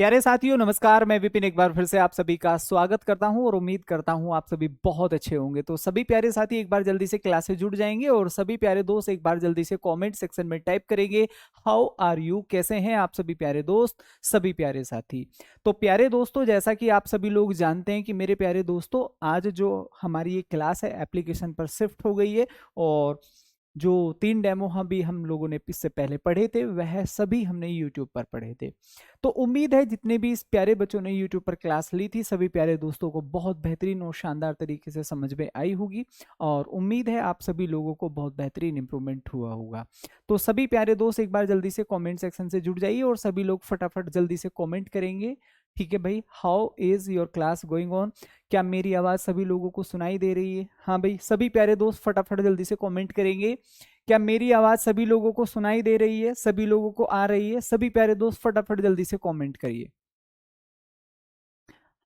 प्यारे साथियों नमस्कार। मैं विपिन एक बार फिर से आप सभी का स्वागत करता हूं और उम्मीद करता हूं आप सभी बहुत अच्छे होंगे। तो सभी प्यारे साथी एक बार जल्दी से क्लास से जुड़ जाएंगे और सभी प्यारे दोस्त एक बार जल्दी से कमेंट सेक्शन में टाइप करेंगे हाउ आर यू, कैसे हैं आप सभी प्यारे दोस्त, सभी प्यारे साथी। तो प्यारे दोस्तों, जैसा कि आप सभी लोग जानते हैं कि मेरे प्यारे दोस्तों आज जो हमारी ये क्लास है एप्लीकेशन पर शिफ्ट हो गई है और जो 3 डेमो हम लोगों ने इससे पहले पढ़े थे वह सभी हमने यूट्यूब पर पढ़े थे। तो उम्मीद है जितने भी इस प्यारे बच्चों ने यूट्यूब पर क्लास ली थी सभी प्यारे दोस्तों को बहुत बेहतरीन और शानदार तरीके से समझ में आई होगी और उम्मीद है आप सभी लोगों को बहुत बेहतरीन इंप्रूवमेंट हुआ होगा। तो सभी प्यारे दोस्त एक बार जल्दी से कमेंट सेक्शन से जुड़ जाइए और सभी लोग फटाफट जल्दी से कमेंट करेंगे। ठीक है भाई, how is your class going on? क्या मेरी आवाज सभी लोगों को सुनाई दे रही है? हाँ भाई, सभी प्यारे दोस्त फटाफट जल्दी से कमेंट करेंगे। क्या मेरी आवाज सभी लोगों को सुनाई दे रही है, सभी लोगों को आ रही है? सभी प्यारे दोस्त फटाफट जल्दी से कमेंट करिए।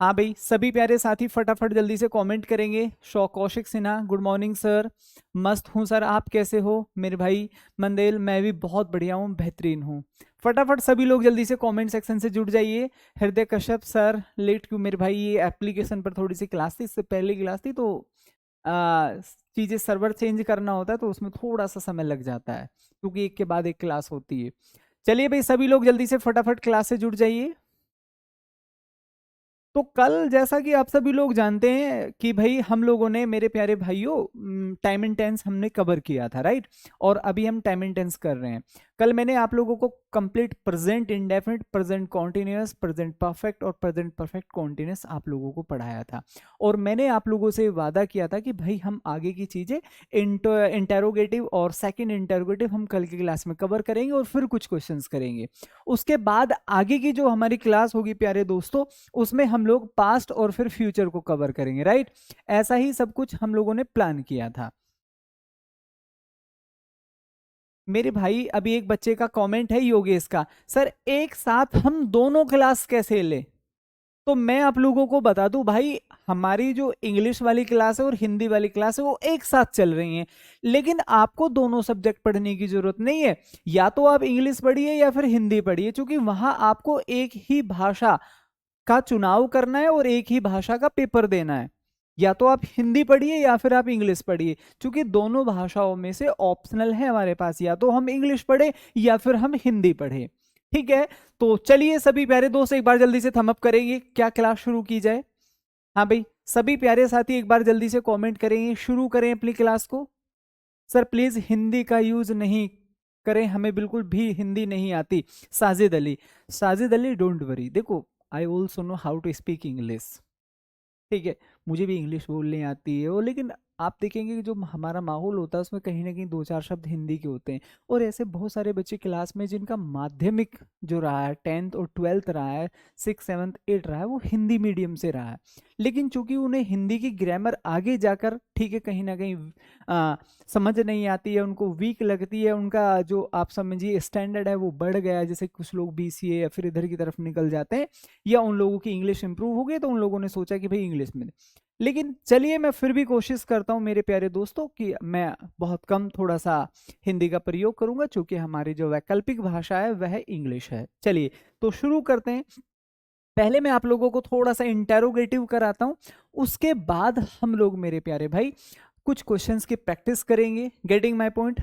हाँ भाई, सभी प्यारे साथी फटाफट जल्दी से कमेंट करेंगे। Kaushik Sinha, good morning sir. मस्त हूँ सर, आप कैसे हो मेरे भाई? मंदेल, मैं भी बहुत बढ़िया हूँ, बेहतरीन हूँ। फटाफट सभी लोग जल्दी से कमेंट सेक्शन से जुड़ जाइए। हृदय कश्यप सर, लेट क्यों मेरे भाई? ये एप्लीकेशन पर थोड़ी सी क्लास थी, इससे पहले क्लास थी तो चीजें सर्वर चेंज करना होता है तो उसमें थोड़ा सा समय लग जाता है क्योंकि एक के बाद एक क्लास होती है। चलिए भाई, सभी लोग जल्दी से फटाफट क्लास से जुड़ जाइए। तो कल जैसा कि आप सभी लोग जानते हैं कि भाई हम लोगों ने, मेरे प्यारे भाइयों, टाइम एंड टेंस हमने कवर किया था, राइट? और अभी हम टाइम एंड टेंस कर रहे हैं। कल मैंने आप लोगों को complete present indefinite, present continuous, present perfect और प्रेजेंट परफेक्ट कॉन्टिन्यूअस आप लोगों को पढ़ाया था और मैंने आप लोगों से वादा किया था कि भाई हम आगे की चीजें इंटेरोगेटिव और सेकंड इंटेरोगेटिव हम कल की क्लास में कवर करेंगे और फिर कुछ क्वेश्चंस करेंगे। उसके बाद आगे की जो हमारी क्लास होगी प्यारे दोस्तों, उसमें हम लोग पास्ट और फिर फ्यूचर को कवर करेंगे, राइट? ऐसा ही सब कुछ हम लोगों ने प्लान किया था। मेरे भाई अभी एक बच्चे का कमेंट है योगेश का, सर एक साथ हम दोनों क्लास कैसे ले? तो मैं आप लोगों को बता दूं भाई, हमारी जो इंग्लिश वाली क्लास है और हिंदी वाली क्लास है वो एक साथ चल रही हैं, लेकिन आपको दोनों सब्जेक्ट पढ़ने की जरूरत नहीं है। या तो आप इंग्लिश पढ़िए या फिर हिंदी पढ़िए, क्योंकि वहां आपको एक ही भाषा का चुनाव करना है और एक ही भाषा का पेपर देना है। या तो आप हिंदी पढ़िए या फिर आप इंग्लिश पढ़िए, क्योंकि दोनों भाषाओं में से ऑप्शनल है हमारे पास, या तो हम इंग्लिश पढ़े या फिर हम हिंदी पढ़े। ठीक है, तो चलिए सभी प्यारे दोस्त एक बार जल्दी से थम अप करेंगे, क्या क्लास शुरू की जाए? हाँ भाई, सभी प्यारे साथी एक बार जल्दी से कमेंट करेंगे, शुरू करें अपनी क्लास को। सर प्लीज हिंदी का यूज नहीं करें, हमें बिल्कुल भी हिंदी नहीं आती। साजिद अली, साजिद अली डोंट वरी, देखो I also know how to speak English. ठीक है, मुझे भी इंग्लिश बोलने आती है वो, लेकिन आप देखेंगे कि जो हमारा माहौल होता है उसमें कहीं ना कहीं दो चार शब्द हिंदी के होते हैं। और ऐसे बहुत सारे बच्चे क्लास में जिनका माध्यमिक जो रहा है, 10th और 12th रहा है, 6th 7th 8th रहा है, वो हिंदी मीडियम से रहा है। लेकिन चूंकि उन्हें हिंदी की ग्रामर आगे जाकर, ठीक है, कहीं ना कहीं समझ नहीं आती है, उनको वीक लगती है, उनका जो आप समझिए स्टैंडर्ड है वो बढ़ गया है, जैसे कुछ लोग बीसीए या फिर इधर की तरफ निकल जाते हैं, या उन लोगों की इंग्लिश इंप्रूव हो गई तो उन लोगों ने सोचा कि भाई इंग्लिश में। लेकिन चलिए मैं फिर भी कोशिश करता हूं मेरे प्यारे दोस्तों कि मैं बहुत कम थोड़ा सा हिंदी का प्रयोग करूंगा, क्योंकि हमारी जो वैकल्पिक भाषा है वह इंग्लिश है। चलिए तो शुरू करते हैं। पहले मैं आप लोगों को थोड़ा सा इंटेरोगेटिव कराता हूं, उसके बाद हम लोग मेरे प्यारे भाई कुछ क्वेश्चंस की प्रैक्टिस करेंगे। Getting my point?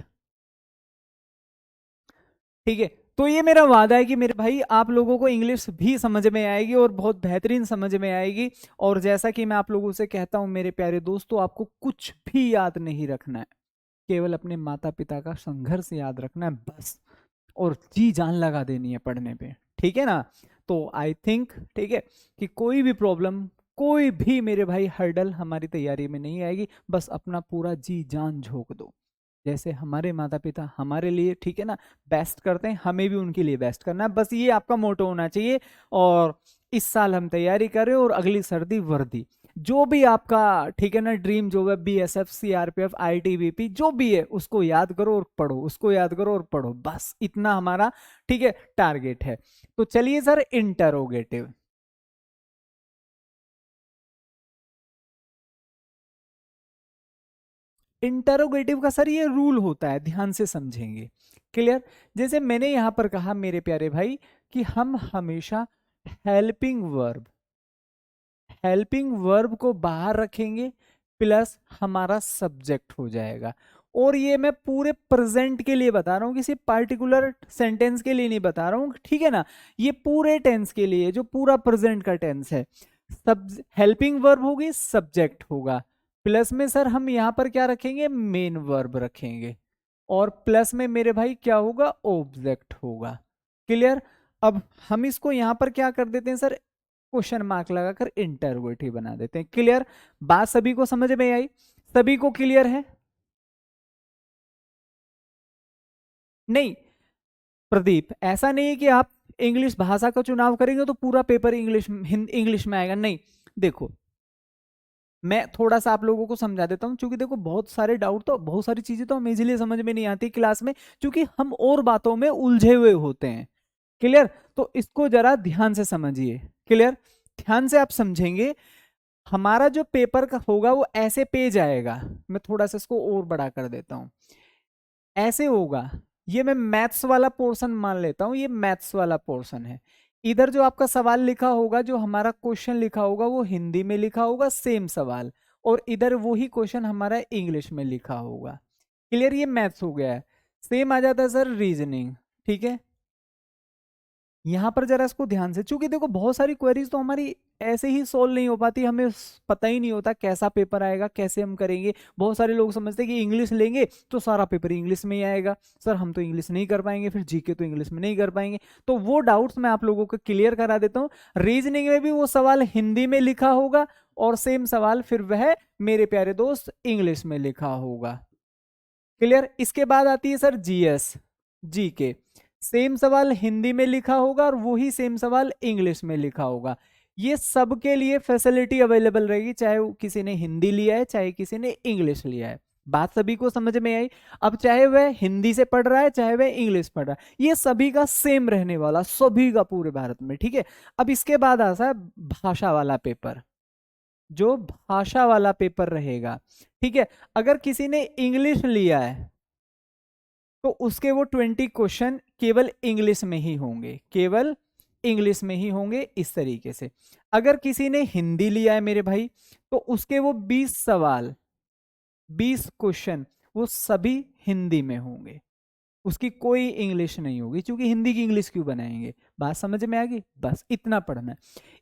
ठीक है, तो ये मेरा वादा है कि मेरे भाई आप लोगों को इंग्लिश भी समझ में आएगी और बहुत बेहतरीन समझ में आएगी। और जैसा कि मैं आप लोगों से कहता हूं मेरे प्यारे दोस्तों, आपको कुछ भी याद नहीं रखना है, केवल अपने माता पिता का संघर्ष याद रखना है बस, और जी जान लगा देनी है पढ़ने पे। ठीक है ना? तो आई थिंक, ठीक है, कि कोई भी प्रॉब्लम, कोई भी मेरे भाई हर्डल हमारी तैयारी में नहीं आएगी। बस अपना पूरा जी जान झोंक दो, जैसे हमारे माता पिता हमारे लिए, ठीक है ना, बेस्ट करते हैं, हमें भी उनके लिए बेस्ट करना है। बस ये आपका मोटो होना चाहिए। और इस साल हम तैयारी करें और अगली सर्दी वर्दी, जो भी आपका, ठीक है ना, ड्रीम जो है, बीएसएफ, सीआरपीएफ, आईटीबीपी, जो भी है, उसको याद करो और पढ़ो, उसको याद करो और पढ़ो, बस इतना हमारा, ठीक है, टारगेट है। तो चलिए सर, इंटरोगेटिव। इंटरोगेटिव का सर ये रूल होता है, ध्यान से समझेंगे। क्लियर? जैसे मैंने यहां पर कहा मेरे प्यारे भाई कि हम हमेशा हेल्पिंग वर्ब, हेल्पिंग वर्ब को बाहर रखेंगे प्लस हमारा सब्जेक्ट हो जाएगा। और ये मैं पूरे प्रेजेंट के लिए बता रहा हूँ, किसी पार्टिकुलर सेंटेंस के लिए नहीं बता रहा हूँ, ठीक है ना। ये पूरे टेंस के लिए, जो पूरा प्रेजेंट का टेंस है। सब हेल्पिंग वर्ब होगी, सब्जेक्ट होगा, प्लस में सर हम यहाँ पर क्या रखेंगे, मेन वर्ब रखेंगे, और प्लस में मेरे भाई क्या होगा, ऑब्जेक्ट होगा। क्लियर। अब हम इसको यहां पर क्या कर देते हैं सर, क्वेश्चन मार्क लगाकर इंटरोगेटिव बना देते हैं। क्लियर। बात सभी को समझ में आई, सभी को क्लियर है। नहीं प्रदीप, ऐसा नहीं है कि आप इंग्लिश भाषा का चुनाव करेंगे तो पूरा पेपर इंग्लिश में आएगा, नहीं। देखो मैं थोड़ा सा आप लोगों को समझा देता हूं, क्योंकि देखो बहुत सारे डाउट, तो बहुत सारी चीजें तो हमें इजीली समझ में नहीं आती क्लास में, क्योंकि हम और बातों में उलझे हुए होते हैं। क्लियर। तो इसको जरा ध्यान से समझिए। क्लियर। ध्यान से आप समझेंगे, हमारा जो पेपर का होगा वो ऐसे पेज आएगा। मैं थोड़ा सा इसको और बड़ा कर देता हूं, ऐसे होगा। ये मैं मैथ्स वाला पोर्शन मान लेता हूं, ये मैथ्स वाला पोर्शन है। इधर जो आपका सवाल लिखा होगा, जो हमारा क्वेश्चन लिखा होगा, वो हिंदी में लिखा होगा सेम सवाल, और इधर वही क्वेश्चन हमारा इंग्लिश में लिखा होगा। क्लियर। ये मैथ्स हो गया है। सेम आ जाता है सर रीजनिंग। ठीक है। यहाँ पर जरा इसको ध्यान से, चूंकि देखो बहुत सारी क्वेरीज तो हमारी ऐसे ही सोल्व नहीं हो पाती, हमें पता ही नहीं होता कैसा पेपर आएगा, कैसे हम करेंगे। बहुत सारे लोग समझते हैं कि इंग्लिश लेंगे तो सारा पेपर इंग्लिश में ही आएगा, सर हम तो इंग्लिश नहीं कर पाएंगे, फिर जीके तो इंग्लिश में नहीं कर पाएंगे। तो वो डाउट्स मैं आप लोगों को क्लियर करा देता हूँ। रीजनिंग में भी वो सवाल हिंदी में लिखा होगा, और सेम सवाल फिर वह मेरे प्यारे दोस्त इंग्लिश में लिखा होगा। क्लियर। इसके बाद आती है सर जीएस, जीके। सेम सवाल हिंदी में लिखा होगा और वही सेम सवाल इंग्लिश में लिखा होगा। ये सबके लिए फैसिलिटी अवेलेबल रहेगी, चाहे किसी ने हिंदी लिया है चाहे किसी ने इंग्लिश लिया है। बात सभी को समझ में आई। अब चाहे वह हिंदी से पढ़ रहा है चाहे वह इंग्लिश पढ़ रहा है, ये सभी का सेम रहने वाला, सभी का पूरे भारत में। ठीक है। अब इसके बाद आता है भाषा वाला पेपर, जो भाषा वाला पेपर रहेगा। ठीक है। अगर किसी ने इंग्लिश लिया है तो उसके वो 20 क्वेश्चन केवल इंग्लिश में ही होंगे, केवल इंग्लिश में ही होंगे, इस तरीके से। अगर किसी ने हिंदी लिया है मेरे भाई, तो उसके वो 20 सवाल, 20 क्वेश्चन, वो सभी हिंदी में होंगे, उसकी कोई इंग्लिश नहीं होगी, क्योंकि हिंदी की इंग्लिश क्यों बनाएंगे। बात समझ में आ गई, बस इतना पढ़ना है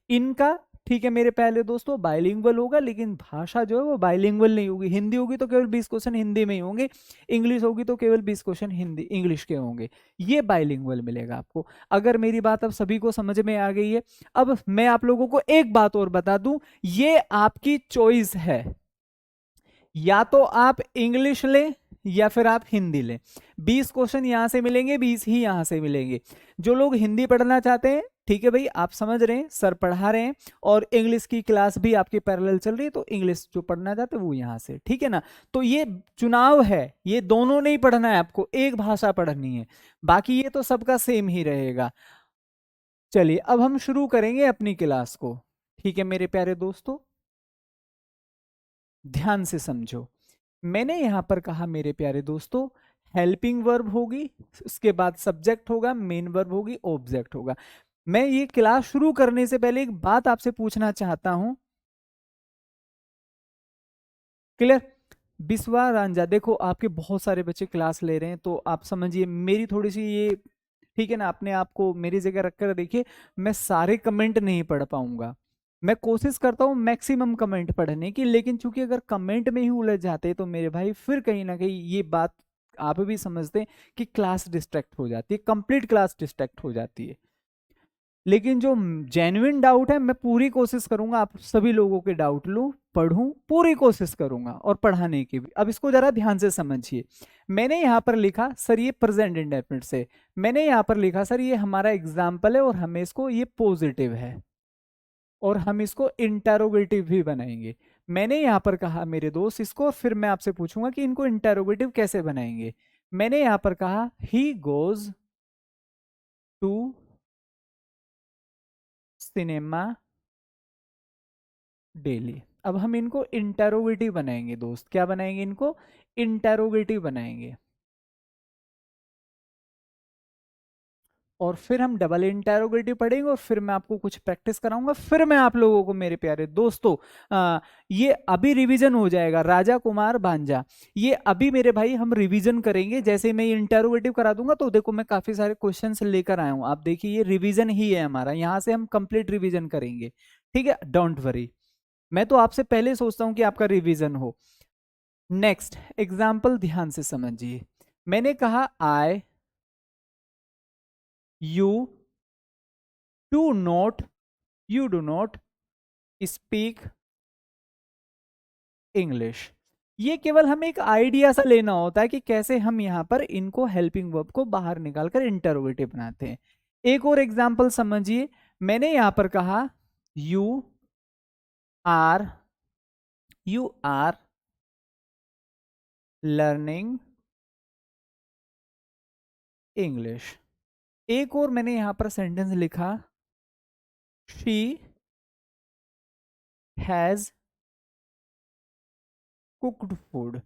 इनका। ठीक है मेरे पहले दोस्तों, बाइलिंगुअल होगा, लेकिन भाषा जो है वो बाइलिंगुअल नहीं होगी। हिंदी होगी तो केवल 20 क्वेश्चन हिंदी में ही होंगे, इंग्लिश होगी तो केवल 20 क्वेश्चन हिंदी इंग्लिश के होंगे। ये बाइलिंगुअल मिलेगा आपको। अगर मेरी बात अब सभी को समझ में आ गई है, अब मैं आप लोगों को एक बात और बता दूं, ये आपकी चॉइस है, या तो आप इंग्लिश लें या फिर आप हिंदी लें। 20 क्वेश्चन यहां से मिलेंगे, 20 ही यहां से मिलेंगे। जो लोग हिंदी पढ़ना चाहते हैं, ठीक है भाई, आप समझ रहे हैं, सर पढ़ा रहे हैं, और इंग्लिश की क्लास भी आपकी पैरेलल चल रही है, तो इंग्लिश जो पढ़ना चाहते हैं वो यहां से, ठीक है ना। तो ये चुनाव है, ये दोनों नहीं पढ़ना है आपको, एक भाषा पढ़नी है, बाकी ये तो सबका सेम ही रहेगा। चलिए अब हम शुरू करेंगे अपनी क्लास को। ठीक है मेरे प्यारे दोस्तों, ध्यान से समझो। मैंने यहां पर कहा मेरे प्यारे दोस्तों, हेल्पिंग वर्ब होगी, उसके बाद सब्जेक्ट होगा, मेन वर्ब होगी, ऑब्जेक्ट होगा। मैं ये क्लास शुरू करने से पहले एक बात आपसे पूछना चाहता हूं। क्लियर। बिस्वा रांझा, देखो आपके बहुत सारे बच्चे क्लास ले रहे हैं, तो आप समझिए मेरी थोड़ी सी ये, ठीक है ना, अपने आप को मेरी जगह रखकर देखिए। मैं सारे कमेंट नहीं पढ़ पाऊंगा, मैं कोशिश करता हूँ मैक्सिमम कमेंट पढ़ने की, लेकिन चूंकि अगर कमेंट में ही उलझ जाते तो मेरे भाई फिर कहीं ना कहीं ये बात आप भी समझते हैं कि क्लास डिस्ट्रैक्ट हो जाती है, कंप्लीट क्लास डिस्ट्रैक्ट हो जाती है। लेकिन जो जेन्युइन डाउट है, मैं पूरी कोशिश करूंगा आप सभी लोगों के डाउट लूं, पढ़ूं, पूरी कोशिश करूंगा, और पढ़ाने की भी। अब इसको जरा ध्यान से समझिए। मैंने यहां पर लिखा सर ये प्रेजेंट इंडेफिनिट से, मैंने यहां पर लिखा सर ये हमारा एग्जाम्पल है, और हमें इसको, ये पॉजिटिव है, और हम इसको इंटेरोगेटिव भी बनाएंगे। मैंने यहां पर कहा मेरे दोस्त इसको, फिर मैं आपसे पूछूंगा कि इनको इंटेरोगेटिव कैसे बनाएंगे। मैंने यहां पर कहा he goes to cinema daily. अब हम इनको इंटेरोगेटिव बनाएंगे दोस्त, क्या बनाएंगे इनको, इंटेरोगेटिव बनाएंगे। और फिर हम डबल इंटेरोगेटिव पढ़ेंगे और फिर मैं आपको कुछ प्रैक्टिस कराऊंगा, फिर मैं आप लोगों को मेरे प्यारे दोस्तों ये अभी रिवीजन हो जाएगा राजा कुमार भांजा, ये अभी मेरे भाई हम रिवीजन करेंगे। जैसे मैं इंटेरोगेटिव करा दूंगा तो देखो मैं काफी सारे क्वेश्चंस लेकर आया हूं, आप देखिए ये रिवीजन ही है हमारा, यहां से हम कंप्लीट रिवीजन करेंगे, ठीक है, डोंट वरी। मैं तो आपसे पहले सोचता हूं कि आपका रिवीजन हो। नेक्स्ट एग्जाम्पल ध्यान से समझिए, मैंने कहा I you you do not speak English. ये केवल हमें एक आइडिया सा लेना होता है कि कैसे हम यहां पर इनको हेल्पिंग वर्ब को बाहर निकालकर इंटरोगेटिव बनाते हैं। एक और एग्जांपल समझिए, मैंने यहां पर कहा यू आर लर्निंग इंग्लिश। एक और मैंने यहां पर सेंटेंस लिखा शी हैज कुक्ड फूड।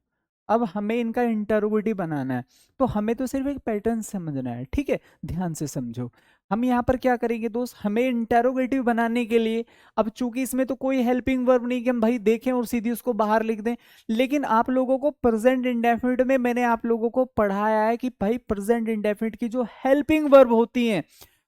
अब हमें इनका इंटरोगेटिव बनाना है, तो हमें तो सिर्फ एक पैटर्न समझना है, ठीक है, ध्यान से समझो। हम यहाँ पर क्या करेंगे दोस्त, हमें इंटरोगेटिव बनाने के लिए, अब चूंकि इसमें तो कोई हेल्पिंग वर्ब नहीं कि हम भाई देखें और सीधी उसको बाहर लिख दें, लेकिन आप लोगों को प्रेजेंट इंडेफिनिट में मैंने आप लोगों को पढ़ाया है कि भाई प्रेजेंट इंडेफिनिट की जो हेल्पिंग वर्ब होती है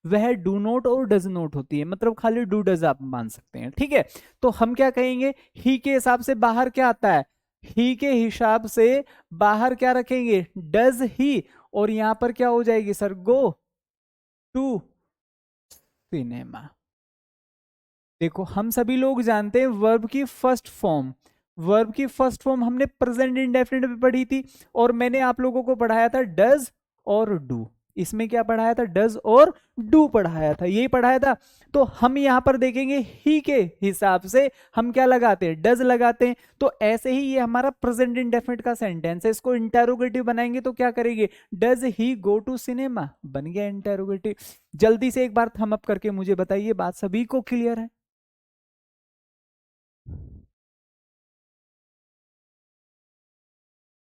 वह डू नॉट और डज नॉट होती है, मतलब खाली डू डज आप मान सकते हैं, ठीक है। तो हम क्या कहेंगे, ही के हिसाब से बाहर क्या आता है, ही के हिसाब से बाहर क्या रखेंगे, डज ही, और यहां पर क्या हो जाएगी सर, गो टू सिनेमा। देखो हम सभी लोग जानते हैं वर्ब की फर्स्ट फॉर्म हमने प्रेजेंट इंडेफिनिट में पढ़ी थी, और मैंने आप लोगों को पढ़ाया था डज और डू। इसमें क्या पढ़ाया था, डज और डू पढ़ाया था, यही पढ़ाया था। तो हम यहां पर देखेंगे ही के हिसाब से हम क्या लगाते हैं, डज लगाते हैं। तो ऐसे ही ये हमारा प्रेजेंट इंडेफिनिट का सेंटेंस है, इसको इंटेरोगेटिव बनाएंगे तो क्या करेंगे, does he go to cinema, बन गया इंटेरोगेटिव। जल्दी से एक बार थम अप करके मुझे बताइए, बात सभी को क्लियर है।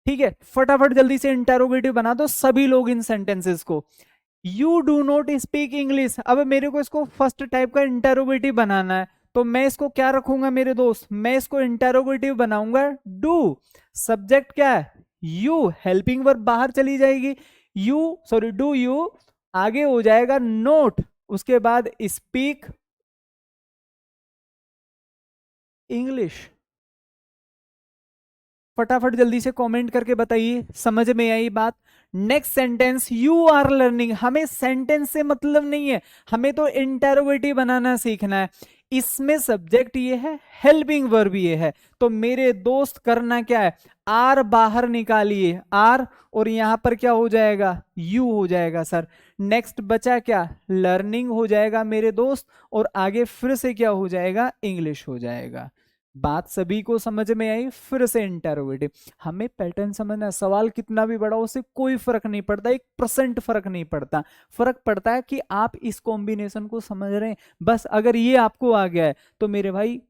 ठीक है, फटाफट जल्दी से इंटेरोगेटिव बना दो सभी लोग इन सेंटेंसेस को। You do not speak English, अब मेरे को इसको फर्स्ट टाइप का इंटेरोगेटिव बनाना है, तो मैं इसको क्या रखूंगा मेरे दोस्त, मैं इसको इंटेरोगेटिव बनाऊंगा डू। सब्जेक्ट क्या है, यू, हेल्पिंग वर्ब बाहर चली जाएगी, यू सॉरी डू यू, आगे हो जाएगा नोट, उसके बाद स्पीक इंग्लिश। फटाफट जल्दी से कमेंट करके बताइए समझ में आई बात। Next sentence, you are learning, हमें सेंटेंस से मतलब नहीं है, हमें तो इंटेरोगेटिव बनाना सीखना है। इसमें सब्जेक्ट ये है, हेल्पिंग वर्ब ये है, तो मेरे दोस्त करना क्या है, आर बाहर निकालिए, आर, और यहां पर क्या हो जाएगा, यू हो जाएगा सर। नेक्स्ट बचा क्या, लर्निंग हो जाएगा मेरे दोस्त, और आगे फिर से क्या हो जाएगा, इंग्लिश हो जाएगा। बात सभी को समझ में आई, फिर से इंटेरोगेटिव। हमें पैटर्न समझना, सवाल कितना भी बड़ा हो उससे कोई फर्क नहीं पड़ता, 1% फर्क नहीं पड़ता, फर्क पड़ता है कि आप इस कॉम्बिनेशन को समझ रहे हैं। बस अगर ये आपको आ गया है तो मेरे भाई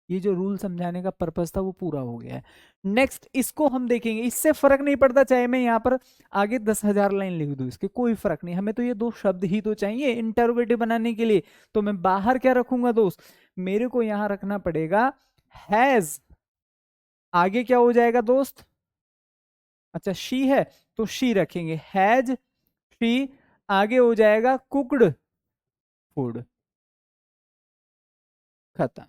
ये जो रूल समझाने का पर्पस था वो पूरा हो गया है। नेक्स्ट इसको हम देखेंगे, इससे फर्क नहीं पड़ता चाहे मैं यहाँ पर आगे 10,000 लाइन लिख दूं, इसके कोई फर्क नहीं, हमें तो ये दो शब्द ही तो चाहिए इंटरोगेटिव बनाने के लिए। तो मैं बाहर क्या रखूंगा दोस्त, मेरे को यहां रखना पड़ेगा हैज, आगे क्या हो जाएगा दोस्त, अच्छा शी है तो शी रखेंगे, हैज शी, आगे हो जाएगा कुकड फूड, खत्म।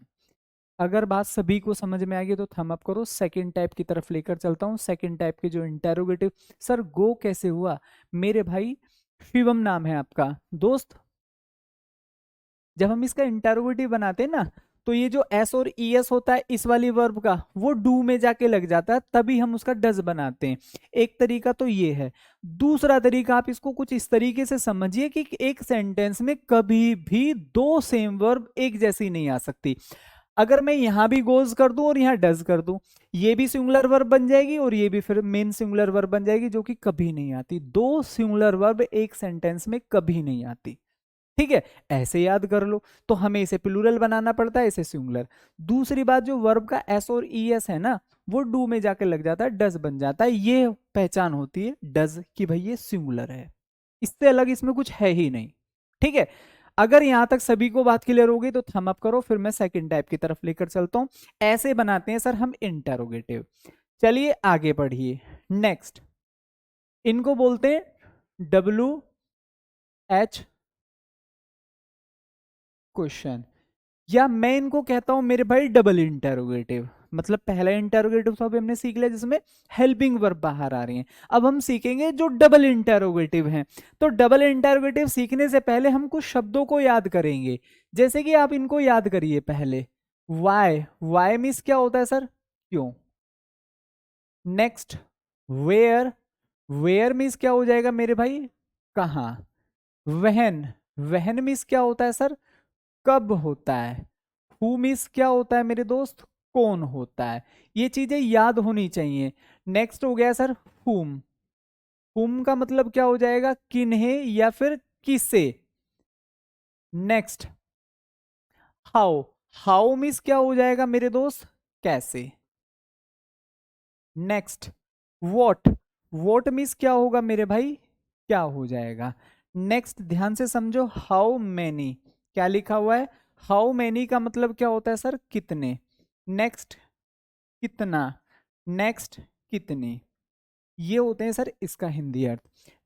अगर बात सभी को समझ में आ गई तो थम अप करो, सेकंड टाइप की तरफ लेकर चलता हूं। सेकंड टाइप के जो इंटेरोगेटिव, सर गो कैसे हुआ, मेरे भाई शिवम नाम है आपका दोस्त, जब हम इसका इंटेरोगेटिव बनाते हैं ना, तो ये जो एस और ई एस होता है इस वाली वर्ब का, वो डू में जाके लग जाता है, तभी हम उसका डज बनाते हैं। एक तरीका तो ये है। दूसरा तरीका आप इसको कुछ इस तरीके से समझिए कि एक सेंटेंस में कभी भी दो सेम वर्ब एक जैसी नहीं आ सकती। अगर मैं यहां भी गोज कर दूं और यहां डज कर दूं, ये भी सिंगुलर वर्ब बन जाएगी और ये भी फिर मेन सिंगुलर वर्ब बन जाएगी, जो कि कभी नहीं आती। दो सिंगुलर वर्ब एक सेंटेंस में कभी नहीं आती, ठीक है, ऐसे याद कर लो। तो हमें इसे प्लूरल बनाना पड़ता है, इसे सिंगुलर। दूसरी बात, जो वर्ब का एस और ई एस है ना, वो डू में जाके लग जाता है, डज बन जाता है, ये पहचान होती है डज की भाई ये सिंगुलर है। इससे अलग इसमें कुछ है ही नहीं। ठीक है, अगर यहां तक सभी को बात क्लियर होगी तो थम अप करो, फिर मैं सेकंड टाइप की तरफ लेकर चलता हूं। ऐसे बनाते हैं सर हम इंटरोगेटिव। चलिए आगे बढ़िए। नेक्स्ट, इनको बोलते हैं WH क्वेश्चन, या मैं इनको कहता हूं मेरे भाई डबल इंटरोगेटिव। मतलब पहला इंटरोगेटिव तो अभी हमने सीख लिया जिसमें हेल्पिंग वर्ब बाहर आ रही हैं, अब हम सीखेंगे जो डबल इंटरोगेटिव हैं। तो डबल इंटरोगेटिव सीखने से पहले हम कुछ शब्दों को याद करेंगे, जैसे कि आप इनको याद करिए पहले। वाई, वाई मीन्स क्या होता है सर, क्यों। नेक्स्ट, वेयर, वेयर मीन्स क्या हो जाएगा मेरे भाई, कहां। वहन, वहन मीन्स क्या होता है सर, कब होता है। हु मीन्स क्या होता है मेरे दोस्त, कौन होता है। ये चीजें याद होनी चाहिए। नेक्स्ट हो गया सर हुम, हुम का मतलब क्या हो जाएगा, किन्हें या फिर किसे। नेक्स्ट, हाउ, हाउ मीन्स क्या हो जाएगा मेरे दोस्त, कैसे। नेक्स्ट, वॉट, वॉट मीन्स क्या होगा मेरे भाई, क्या हो जाएगा। नेक्स्ट ध्यान से समझो, हाउ मैनी, क्या लिखा हुआ है, हाउ मैनी का मतलब क्या होता है सर, कितने। नेक्स्ट, कितना। नेक्स्ट, कितनी। ये होते हैं सर इसका हिंदी अर्थ।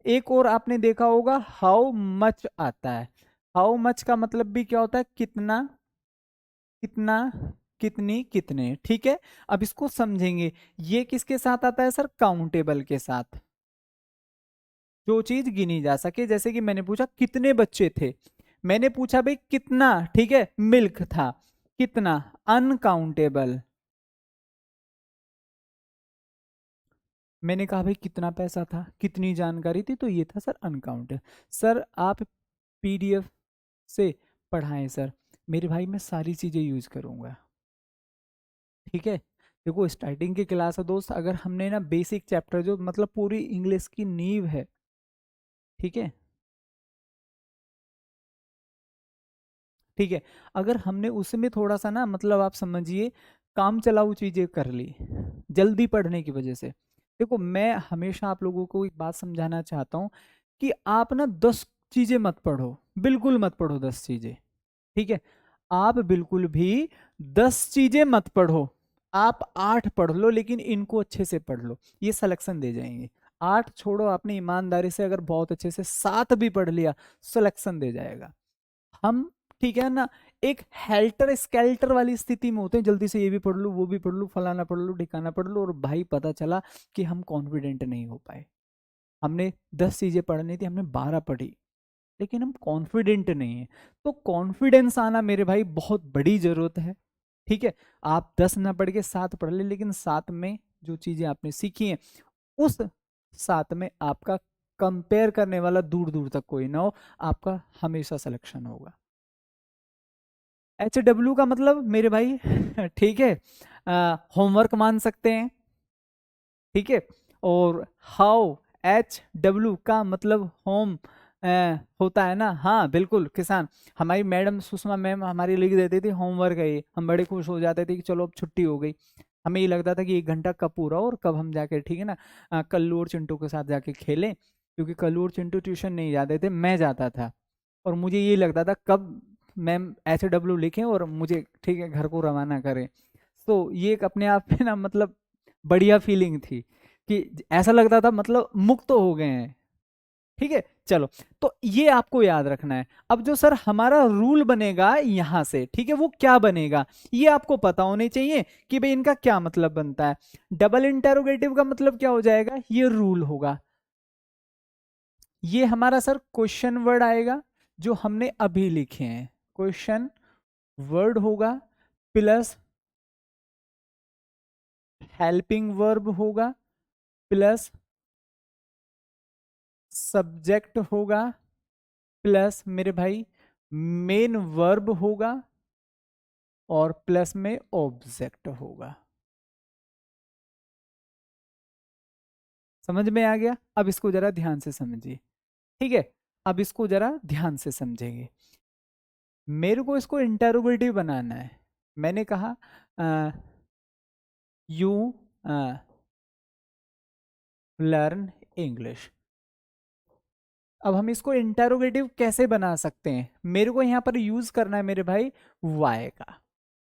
एक और आपने देखा होगा हाउ मच आता है, हाउ मच का मतलब भी क्या होता है, कितना, कितना, कितनी, कितने। ठीक है, अब इसको समझेंगे। ये किसके साथ आता है सर, काउंटेबल के साथ, जो चीज गिनी जा सके। जैसे कि मैंने पूछा कितने बच्चे थे, मैंने पूछा भाई कितना, ठीक है, मिल्क था, कितना, अनकाउंटेबल। मैंने कहा भाई कितना पैसा था, कितनी जानकारी थी, तो ये था सर अनकाउंटेबल। सर आप PDF से पढ़ाएं सर, मेरे भाई मैं सारी चीजें यूज करूंगा। ठीक है, देखो स्टार्टिंग की क्लास है दोस्त, अगर हमने ना बेसिक चैप्टर जो मतलब पूरी इंग्लिश की नींव है, ठीक है, ठीक है, अगर हमने उसमें थोड़ा सा ना मतलब आप समझिए काम चलाऊ चीजें कर ली जल्दी पढ़ने की वजह से। देखो मैं हमेशा आप लोगों को एक बात समझाना चाहता हूँ कि आप ना 10 चीजें मत पढ़ो, बिल्कुल मत पढ़ो 10 चीजें। ठीक है, आप बिल्कुल भी 10 चीजें मत पढ़ो, आप 8 पढ़ लो, लेकिन इनको अच्छे से पढ़ लो, ये सिलेक्शन दे जाएंगे। 8 छोड़ो, आपने ईमानदारी से अगर बहुत अच्छे से 7 भी पढ़ लिया, सिलेक्शन दे जाएगा। हम, ठीक है ना, एक हेल्टर स्केल्टर वाली स्थिति में होते हैं, जल्दी से ये भी पढ़ लूं, वो भी पढ़ लूं, फलाना पढ़ लूं, ठिकाना पढ़ लूं, और भाई पता चला कि हम कॉन्फिडेंट नहीं हो पाए। हमने 10 चीजें पढ़नी थी, हमने 12 पढ़ी, लेकिन हम कॉन्फिडेंट नहीं है। तो कॉन्फिडेंस आना मेरे भाई बहुत बड़ी जरूरत है। ठीक है, आप 10 ना पढ़ के 7 पढ़ ले, लेकिन 7 में जो चीजें आपने सीखी हैं, उस 7 में आपका कंपेयर करने वाला दूर दूर तक कोई ना हो, आपका हमेशा सिलेक्शन होगा। HW का मतलब मेरे भाई ठीक है, होमवर्क मान सकते हैं। ठीक है, और हाउ, HW का मतलब होम होता है ना, हाँ बिल्कुल किसान। हमारी मैडम सुषमा मैम हमारी लिख देती थी होमवर्क है ये, हम बड़े खुश हो जाते थे कि चलो अब छुट्टी हो गई। हमें ये लगता था कि 1 घंटा कब पूरा हो और कब हम जाके, ठीक है ना, कल्लू और चिंटू के साथ जाके खेलें, क्योंकि कल्लू और चिंटू ट्यूशन नहीं जाते थे, मैं जाता था। और मुझे ये लगता था कब मैम HW लिखें और मुझे, ठीक है, घर को रवाना करें। तो ये एक अपने आप में ना मतलब बढ़िया फीलिंग थी कि ऐसा लगता था मतलब मुक्त हो गए हैं। ठीक है, चलो, तो ये आपको याद रखना है। अब जो सर हमारा रूल बनेगा यहां से, ठीक है, वो क्या बनेगा, ये आपको पता होने चाहिए कि भाई इनका क्या मतलब बनता है। डबल इंटेरोगेटिव का मतलब क्या हो जाएगा, ये रूल होगा। ये हमारा सर क्वेश्चन वर्ड आएगा जो हमने अभी लिखे हैं, क्वेश्चन वर्ड होगा, प्लस हेल्पिंग वर्ब होगा, प्लस सब्जेक्ट होगा, प्लस मेरे भाई मेन वर्ब होगा, और प्लस में ऑब्जेक्ट होगा। समझ में आ गया, अब इसको जरा ध्यान से समझिए। ठीक है, अब इसको जरा ध्यान से समझेंगे। मेरे को इसको इंटेरोगेटिव बनाना है। मैंने कहा यू लर्न इंग्लिश। अब हम इसको इंटेरोगेटिव कैसे बना सकते हैं? मेरे को यहाँ पर यूज करना है मेरे भाई वाई का।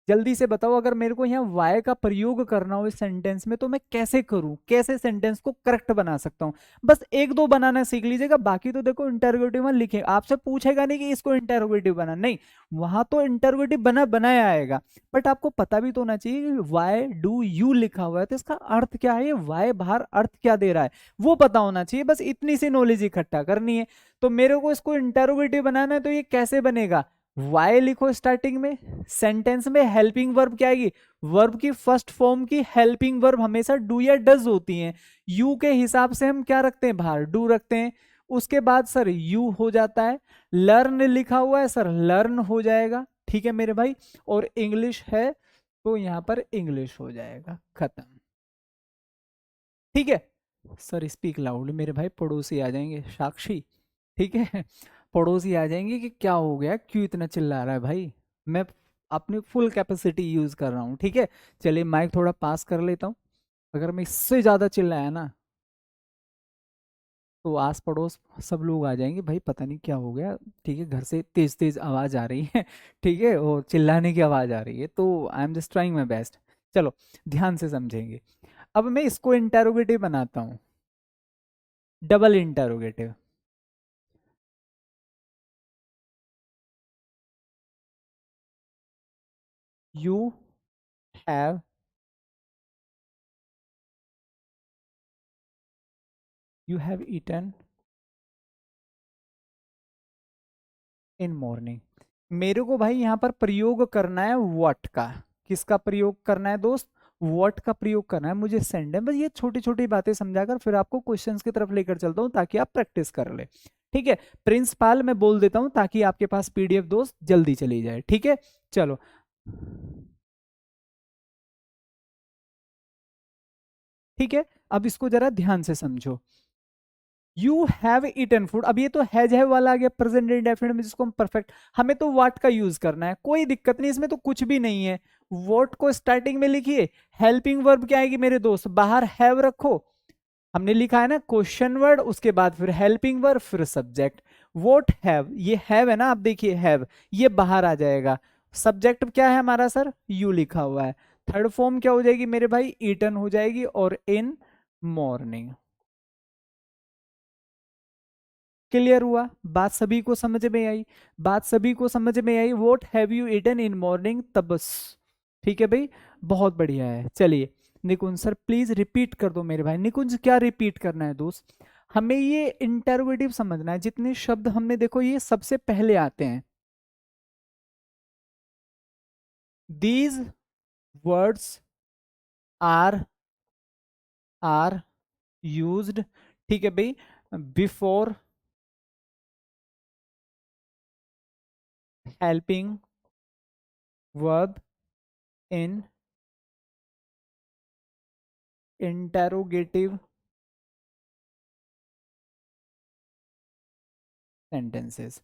जल्दी से बताओ, अगर मेरे को यहाँ वाई का प्रयोग करना हो इस सेंटेंस में तो मैं कैसे करूं, कैसे सेंटेंस को करेक्ट बना सकता हूं? बस एक दो बनाना सीख लीजिएगा, बाकी तो देखो इंटरोगेटिव में लिखे, आपसे पूछेगा नहीं कि इसको इंटरोगेटिव बना, नहीं, वहां तो इंटरोगेटिव बनाया आएगा। बट आपको पता भी तो होना चाहिए कि वाई डू यू लिखा हुआ है तो इसका अर्थ क्या है, वाई बाहर अर्थ क्या दे रहा है वो पता होना चाहिए। बस इतनी सी नॉलेज इकट्ठा करनी है। तो मेरे को इसको इंटरोगेटिव बनाना है तो ये कैसे बनेगा? वाई लिखो स्टार्टिंग में, सेंटेंस में हेल्पिंग वर्ब क्या आएगी? वर्ब की फर्स्ट फॉर्म की हेल्पिंग वर्ब हमेशा डू या डज होती हैं। यू के हिसाब से हम क्या रखते हैं, बाहर डू रखते हैं। उसके बाद सर यू हो जाता है। लर्न लिखा हुआ है सर, लर्न हो जाएगा, ठीक है मेरे भाई। और इंग्लिश है तो यहां पर इंग्लिश हो जाएगा, खत्म। ठीक है सर, स्पीक लाउड, मेरे भाई पड़ोसी आ जाएंगे, साक्षी, ठीक है, पड़ोसी आ जाएंगे कि क्या हो गया, क्यों इतना चिल्ला रहा है भाई, मैं अपनी फुल कैपेसिटी यूज कर रहा हूँ, ठीक है। चलिए माइक थोड़ा पास कर लेता हूँ, अगर मैं इससे ज्यादा चिल्लाया ना तो आस पड़ोस सब लोग आ जाएंगे, भाई पता नहीं क्या हो गया, ठीक है, घर से तेज तेज आवाज आ रही है ठीक है, और चिल्लाने की आवाज आ रही है, तो I am just trying my best. चलो ध्यान से समझेंगे। अब मैं इसको इंटेरोगेटिव बनाता हूँ, double interrogative. You have eaten in morning. मेरे को भाई यहाँ पर प्रयोग करना है व्हाट का। किसका प्रयोग करना है दोस्त? व्हाट का प्रयोग करना है मुझे, सेंड है। बस ये छोटी छोटी बातें समझाकर फिर आपको क्वेश्चंस की तरफ लेकर चलता हूँ ताकि आप प्रैक्टिस कर ले, ठीक है। प्रिंसिपल मैं बोल देता हूँ ताकि आपके पास पीडीएफ दोस्त जल्दी चली जाए, ठीक है। चलो ठीक है, अब इसको जरा ध्यान से समझो। यू हैव ईटन फूड, अब ये तो हैज हैव वाला आ गया प्रेजेंट इंडेफिनिट में, जिसको हम परफेक्ट, हमें तो व्हाट का यूज करना है, कोई दिक्कत नहीं, इसमें तो कुछ भी नहीं है। व्हाट को स्टार्टिंग में लिखिए, हेल्पिंग वर्ब क्या आएगी मेरे दोस्त, बाहर हैव रखो, हमने लिखा है ना क्वेश्चन वर्ड, उसके बाद फिर हेल्पिंग वर्ब, फिर सब्जेक्ट। व्हाट हैव, ये हैव है ना, आप देखिए हैव, ये बाहर आ जाएगा। सब्जेक्ट क्या है हमारा सर, यू लिखा हुआ है। थर्ड फॉर्म क्या हो जाएगी मेरे भाई, ईटन हो जाएगी, और इन मॉर्निंग। क्लियर हुआ? बात सभी को समझ में आई? बात सभी को समझ में आई? What have you eaten in morning, तब बस, ठीक है भाई, बहुत बढ़िया है। चलिए निकुंज सर प्लीज रिपीट कर दो मेरे भाई। निकुंज क्या रिपीट करना है दोस्त? हमें ये इंटरोगेटिव समझना है, जितने शब्द हमने देखो ये सबसे पहले आते हैं। दीज वर्ड्स आर यूज्ड, ठीक है भाई, before helping verb in interrogative sentences.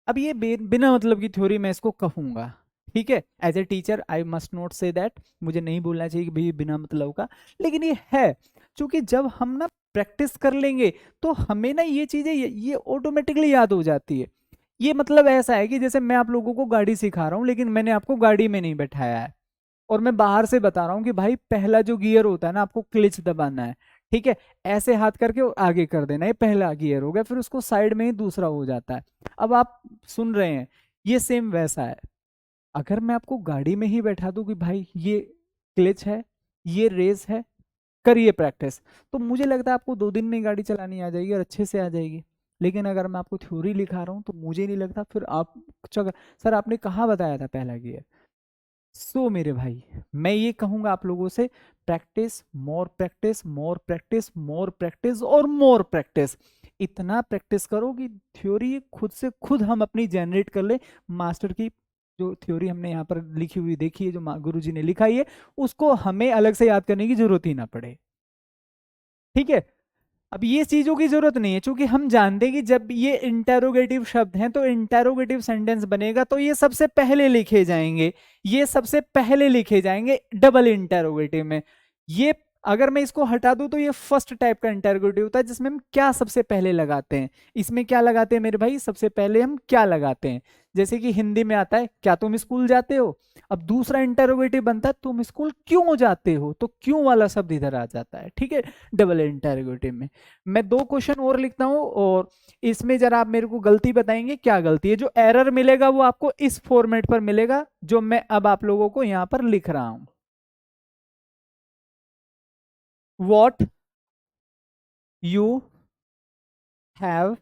अब ये बिना मतलब की थ्योरी मैं इसको कहूंगा, ठीक है, as a teacher I must not say that, मुझे नहीं बोलना चाहिए कि भाई बिना मतलब का, लेकिन ये है, क्योंकि जब हम ना प्रैक्टिस कर लेंगे तो हमें ना ये चीजें ये ऑटोमेटिकली याद हो जाती है। ये मतलब ऐसा है कि जैसे मैं आप लोगों को गाड़ी सिखा रहा हूँ लेकिन मैंने आपको गाड़ी में नहीं बैठाया है, और मैं बाहर से बता रहा हूँ कि भाई पहला जो गियर होता है ना आपको क्लिच दबाना है, ठीक है, ऐसे हाथ करके और आगे कर देना, ये पहला गियर हो गया, फिर उसको साइड में ही दूसरा हो जाता है। अब आप सुन रहे हैं, ये सेम वैसा है। अगर मैं आपको गाड़ी में ही बैठा दूं कि भाई ये क्लिच है, ये रेस है, करिए प्रैक्टिस, तो मुझे लगता है आपको 2 दिन में ही गाड़ी चलानी आ जाएगी और अच्छे से आ जाएगी। लेकिन अगर मैं आपको थ्योरी लिखा रहा हूँ तो मुझे नहीं लगता फिर आप, सर आपने कहाँ बताया था पहला गियर। सो मेरे भाई मैं ये कहूंगा आप लोगों से, practice, more practice, more practice, more practice और मोर प्रैक्टिस। इतना प्रैक्टिस करो कि थ्योरी खुद से खुद हम अपनी जनरेट कर ले। मास्टर की जो थ्योरी हमने यहाँ पर लिखी हुई देखी है, जो गुरु जी ने लिखाई है, उसको हमें अलग से याद करने की जरूरत ही ना पड़े, ठीक है। अब ये चीजों की जरूरत नहीं है, क्योंकि हम जानते हैं कि जब ये इंटेरोगेटिव शब्द हैं तो इंटेरोगेटिव सेंटेंस बनेगा तो ये सबसे पहले लिखे जाएंगे, ये सबसे पहले लिखे जाएंगे डबल इंटेरोगेटिव में। ये अगर मैं इसको हटा दूं तो ये फर्स्ट टाइप का इंटरोगेटिव होता है, जिसमें हम क्या सबसे पहले लगाते हैं। इसमें क्या लगाते हैं मेरे भाई, सबसे पहले हम क्या लगाते हैं। जैसे कि हिंदी में आता है, क्या तुम स्कूल जाते हो। अब दूसरा इंटरोगेटिव बनता है, तुम स्कूल क्यों जाते हो, तो क्यों वाला शब्द इधर आ जाता है, ठीक है, डबल इंटरोगेटिव में। मैं दो क्वेश्चन और लिखता हूं, और इसमें जरा आप मेरे को गलती बताएंगे, क्या गलती है। जो एरर मिलेगा वो आपको इस फॉर्मेट पर मिलेगा, जो मैं अब आप लोगों को यहां पर लिख रहा हूं। What you have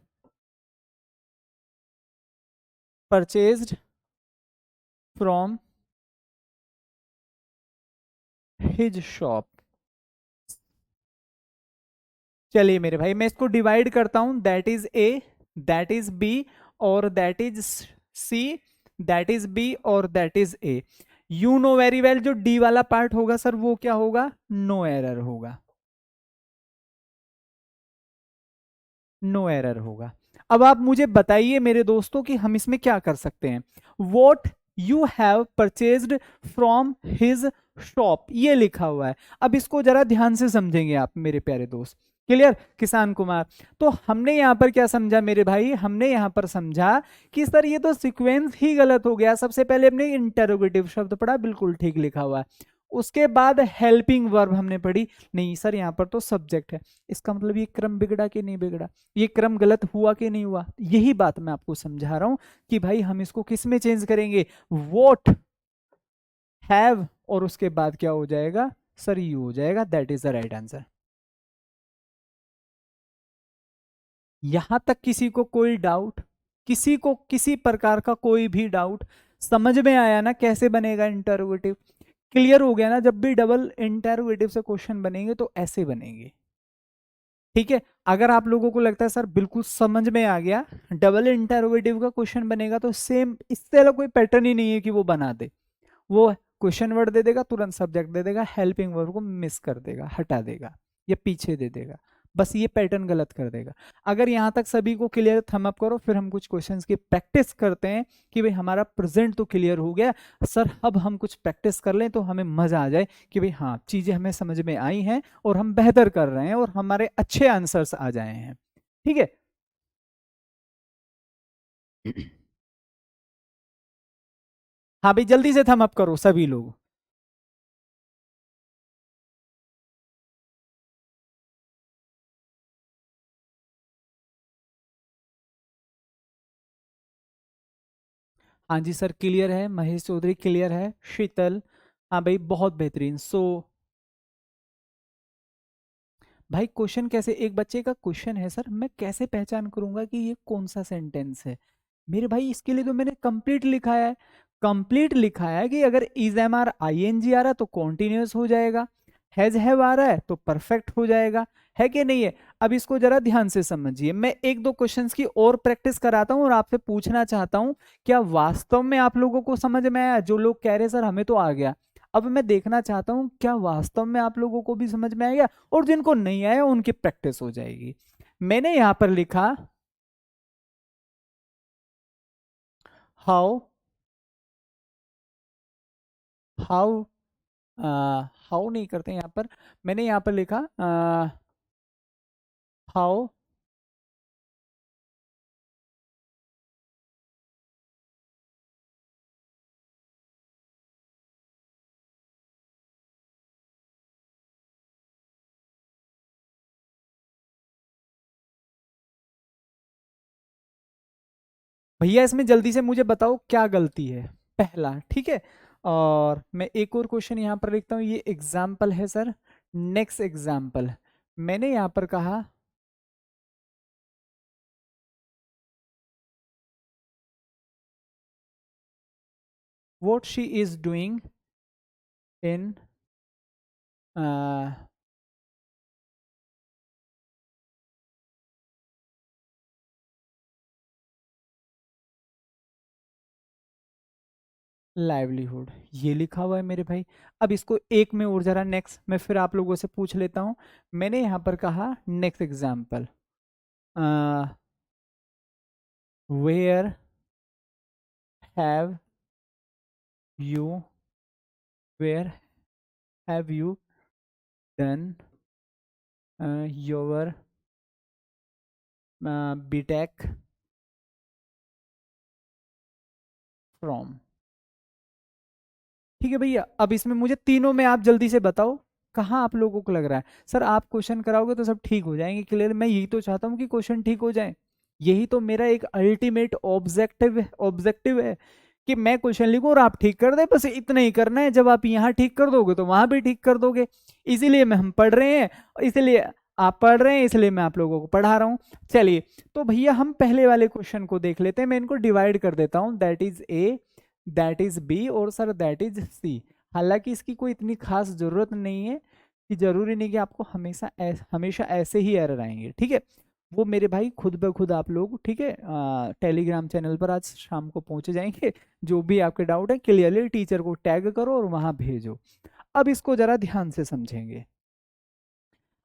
purchased from his shop. चलिए मेरे भाई, मैं इसको डिवाइड करता हूं, that is A, that is B, और that is C, that is B, और that is A. You know very well, जो डी वाला पार्ट होगा सर वो क्या होगा, नो एरर होगा, नो एरर होगा। अब आप मुझे बताइए मेरे दोस्तों कि हम इसमें क्या कर सकते हैं। What you have purchased from his shop, ये लिखा हुआ है। अब इसको जरा ध्यान से समझेंगे आप मेरे प्यारे दोस्त। क्लियर किसान कुमार। तो हमने यहां पर क्या समझा मेरे भाई, हमने यहां पर समझा कि सर ये तो सीक्वेंस ही गलत हो गया। सबसे पहले हमने इंटरोगेटिव शब्द पढ़ा, बिल्कुल ठीक लिखा हुआ है। उसके बाद हेल्पिंग वर्ब हमने पढ़ी, नहीं सर यहाँ पर तो सब्जेक्ट है। इसका मतलब ये क्रम बिगड़ा कि नहीं बिगड़ा, ये क्रम गलत हुआ कि नहीं हुआ। यही बात मैं आपको समझा रहा हूं कि भाई हम इसको किस में चेंज करेंगे, वॉट हैव, और उसके बाद क्या हो जाएगा सर, यू हो जाएगा। That is the right answer. यहां तक किसी को कोई डाउट, किसी को किसी प्रकार का कोई भी डाउट, समझ में आया ना कैसे बनेगा इंटरोगेटिव। क्लियर हो गया ना, जब भी डबल इंटरोगेटिव से क्वेश्चन बनेंगे तो ऐसे बनेंगे। ठीक है, अगर आप लोगों को लगता है सर बिल्कुल समझ में आ गया, डबल इंटरोगेटिव का क्वेश्चन बनेगा तो सेम, इससे अलग कोई पैटर्न ही नहीं है कि वो बना दे। वो क्वेश्चन वर्ड दे देगा, तुरंत सब्जेक्ट दे देगा, हेल्पिंग वर्ब को मिस कर देगा, हटा देगा, या पीछे दे देगा। बस ये पैटर्न गलत कर देगा। अगर यहां तक सभी को क्लियर, थम अप करो, फिर हम कुछ क्वेश्चंस की प्रैक्टिस करते हैं कि भाई हमारा प्रेजेंट तो क्लियर हो गया सर, अब हम कुछ प्रैक्टिस कर लें तो हमें मजा आ जाए कि भाई हाँ चीजें हमें समझ में आई हैं और हम बेहतर कर रहे हैं और हमारे अच्छे आंसर्स आ जाए हैं। ठीक है। हाँ भाई जल्दी से थम अप करो सभी लोग। हाँ जी सर क्लियर है, महेश चौधरी क्लियर है, शीतल, हाँ भाई बहुत बेहतरीन। सो भाई क्वेश्चन कैसे, एक बच्चे का क्वेश्चन है सर, मैं कैसे पहचान करूंगा कि ये कौन सा सेंटेंस है। मेरे भाई इसके लिए तो मैंने कंप्लीट लिखा है, कंप्लीट लिखा है कि अगर is M R I N G आ रहा है तो कॉन्टिन्यूस हो जाएगा, हैज हैव आ रहा है तो परफेक्ट हो जाएगा, है कि नहीं है। अब इसको जरा ध्यान से समझिए, मैं एक दो क्वेश्चंस की और प्रैक्टिस कराता हूं और आपसे पूछना चाहता हूं, क्या वास्तव में आप लोगों को समझ में आया। जो लोग कह रहे सर हमें तो आ गया, अब मैं देखना चाहता हूं क्या वास्तव में आप लोगों को भी समझ में आएगा, और जिनको नहीं आया उनकी प्रैक्टिस हो जाएगी। मैंने यहां पर लिखा हाउ, हाउ, हाउ नहीं करते यहाँ पर। मैंने यहाँ पर लिखा हाउ, भैया इसमें जल्दी से मुझे बताओ क्या गलती है, पहला, ठीक है। और मैं एक और क्वेश्चन यहाँ पर लिखता हूँ, ये एग्जाम्पल है सर, नेक्स्ट एग्जाम्पल। मैंने यहाँ पर कहा what she is doing in livelihood, ये लिखा हुआ है मेरे भाई। अब इसको एक में और जरा नेक्स्ट मैं फिर आप लोगों से पूछ लेता हूँ। मैंने यहाँ पर कहा next example, where have you, where have you done your BTech from. ठीक है भैया, अब इसमें मुझे तीनों में आप जल्दी से बताओ कहाँ आप लोगों को लग रहा है सर आप क्वेश्चन कराओगे तो सब ठीक हो जाएंगे क्लियर। मैं यही तो चाहता हूँ कि क्वेश्चन ठीक हो जाए, यही तो मेरा एक अल्टीमेट ऑब्जेक्टिव है कि मैं क्वेश्चन लिखूं और आप ठीक कर दे, बस इतना ही करना है। जब आप यहाँ ठीक कर दोगे तो वहां भी ठीक कर दोगे। इसीलिए मैं हम पढ़ रहे हैं, इसलिए आप पढ़ रहे हैं, इसलिए मैं आप लोगों को पढ़ा रहा हूँ। चलिए तो भैया हम पहले वाले क्वेश्चन को देख लेते हैं। मैं इनको डिवाइड कर देता हूँ, that is A, that is B और सर दैट इज सी। हालांकि इसकी कोई इतनी खास जरूरत नहीं है कि जरूरी नहीं कि आपको हमेशा ऐसे ही एरर आएंगे। ठीक है, वो मेरे भाई खुद ब खुद आप लोग, ठीक है, टेलीग्राम चैनल पर आज शाम को पहुंचे जाएंगे। जो भी आपके डाउट है क्लियरली टीचर को टैग करो और वहां भेजो। अब इसको जरा ध्यान से समझेंगे।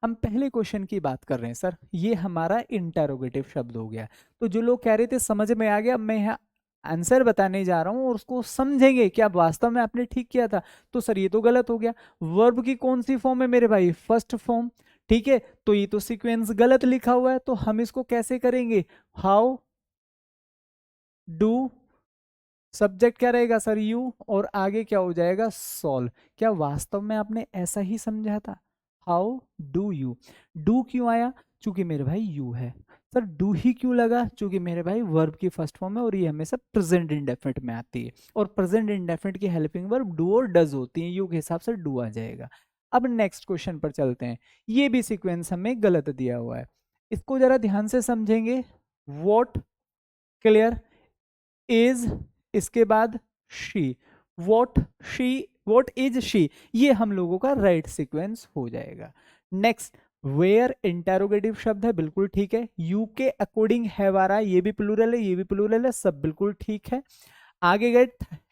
हम पहले क्वेश्चन की बात कर रहे हैं सर, ये हमारा इंटरोगेटिव शब्द हो गया। तो जो लोग कह रहे थे समझ में आ गया, मैं यहाँ आंसर बताने जा रहा हूं और उसको समझेंगे क्या वास्तव में आपने ठीक किया था। तो सर ये तो गलत हो गया, वर्ब की कौन सी फॉर्म है मेरे भाई, फर्स्ट फॉर्म। ठीक है, तो ये तो सीक्वेंस गलत लिखा हुआ है, तो हम इसको कैसे करेंगे, हाउ डू, सब्जेक्ट क्या रहेगा सर यू, और आगे क्या हो जाएगा सॉल्व। क्या वास्तव में आपने ऐसा ही समझा था, हाउ डू यू। डू क्यों आया, चूंकि मेरे भाई यू है। सर डू ही क्यों लगा, चूंकि मेरे भाई वर्ब की फर्स्ट फॉर्म है और ये हमेशा प्रेजेंट इंडेफिनिट में आती है, और प्रेजेंट इंडेफिनिट की हेल्पिंग वर्ब डू और डज होती है, यू के हिसाब से डू आ जाएगा। अब नेक्स्ट क्वेश्चन पर चलते हैं। ये भी सीक्वेंस हमें गलत दिया हुआ है, इसको जरा ध्यान से समझेंगे। वॉट, क्लियर, इज, इसके बाद she, what she, what is she, ये हम लोगों का राइट सीक्वेंस हो जाएगा। नेक्स्ट, वेयर इंटेरोगेटिव शब्द है, बिल्कुल ठीक है। यू के अकॉर्डिंग हैव आ रहा है, ये भी प्लूरल है, ये भी प्लूरल है, सब बिल्कुल ठीक है। आगे गए